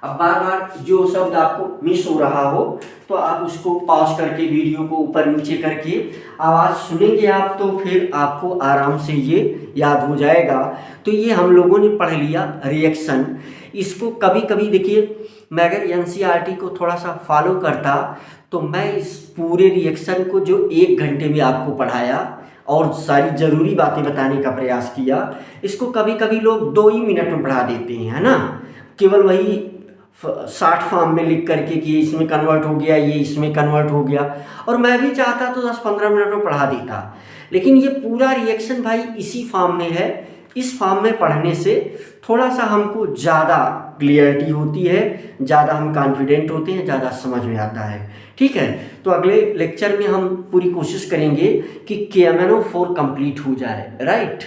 अब बार बार जो शब्द आपको मिस हो रहा हो तो आप उसको पॉज करके वीडियो को ऊपर नीचे करके आवाज़ सुनेंगे आप, तो फिर आपको आराम से ये याद हो जाएगा। तो ये हम लोगों ने पढ़ लिया रिएक्शन। इसको कभी कभी देखिए, मैं अगर NCERT को थोड़ा सा फॉलो करता तो मैं इस पूरे रिएक्शन को जो 1 घंटे में आपको पढ़ाया और सारी ज़रूरी बातें बताने का प्रयास किया, इसको कभी कभी लोग 2 ही मिनट में पढ़ा देते हैं, है ना। केवल वही शॉर्ट फॉर्म में लिख करके कि इसमें कन्वर्ट हो गया, ये इसमें कन्वर्ट हो गया, और मैं भी चाहता तो 10-15 मिनट में पढ़ा देता। लेकिन ये पूरा रिएक्शन भाई इसी फॉर्म में है। इस फॉर्म में पढ़ने से थोड़ा सा हमको ज़्यादा क्लियरिटी होती है, ज़्यादा हम कॉन्फिडेंट होते हैं, ज़्यादा समझ में आता है, ठीक है। तो अगले लेक्चर में हम पूरी कोशिश करेंगे कि KMnO4 कंप्लीट हो जाए, राइट।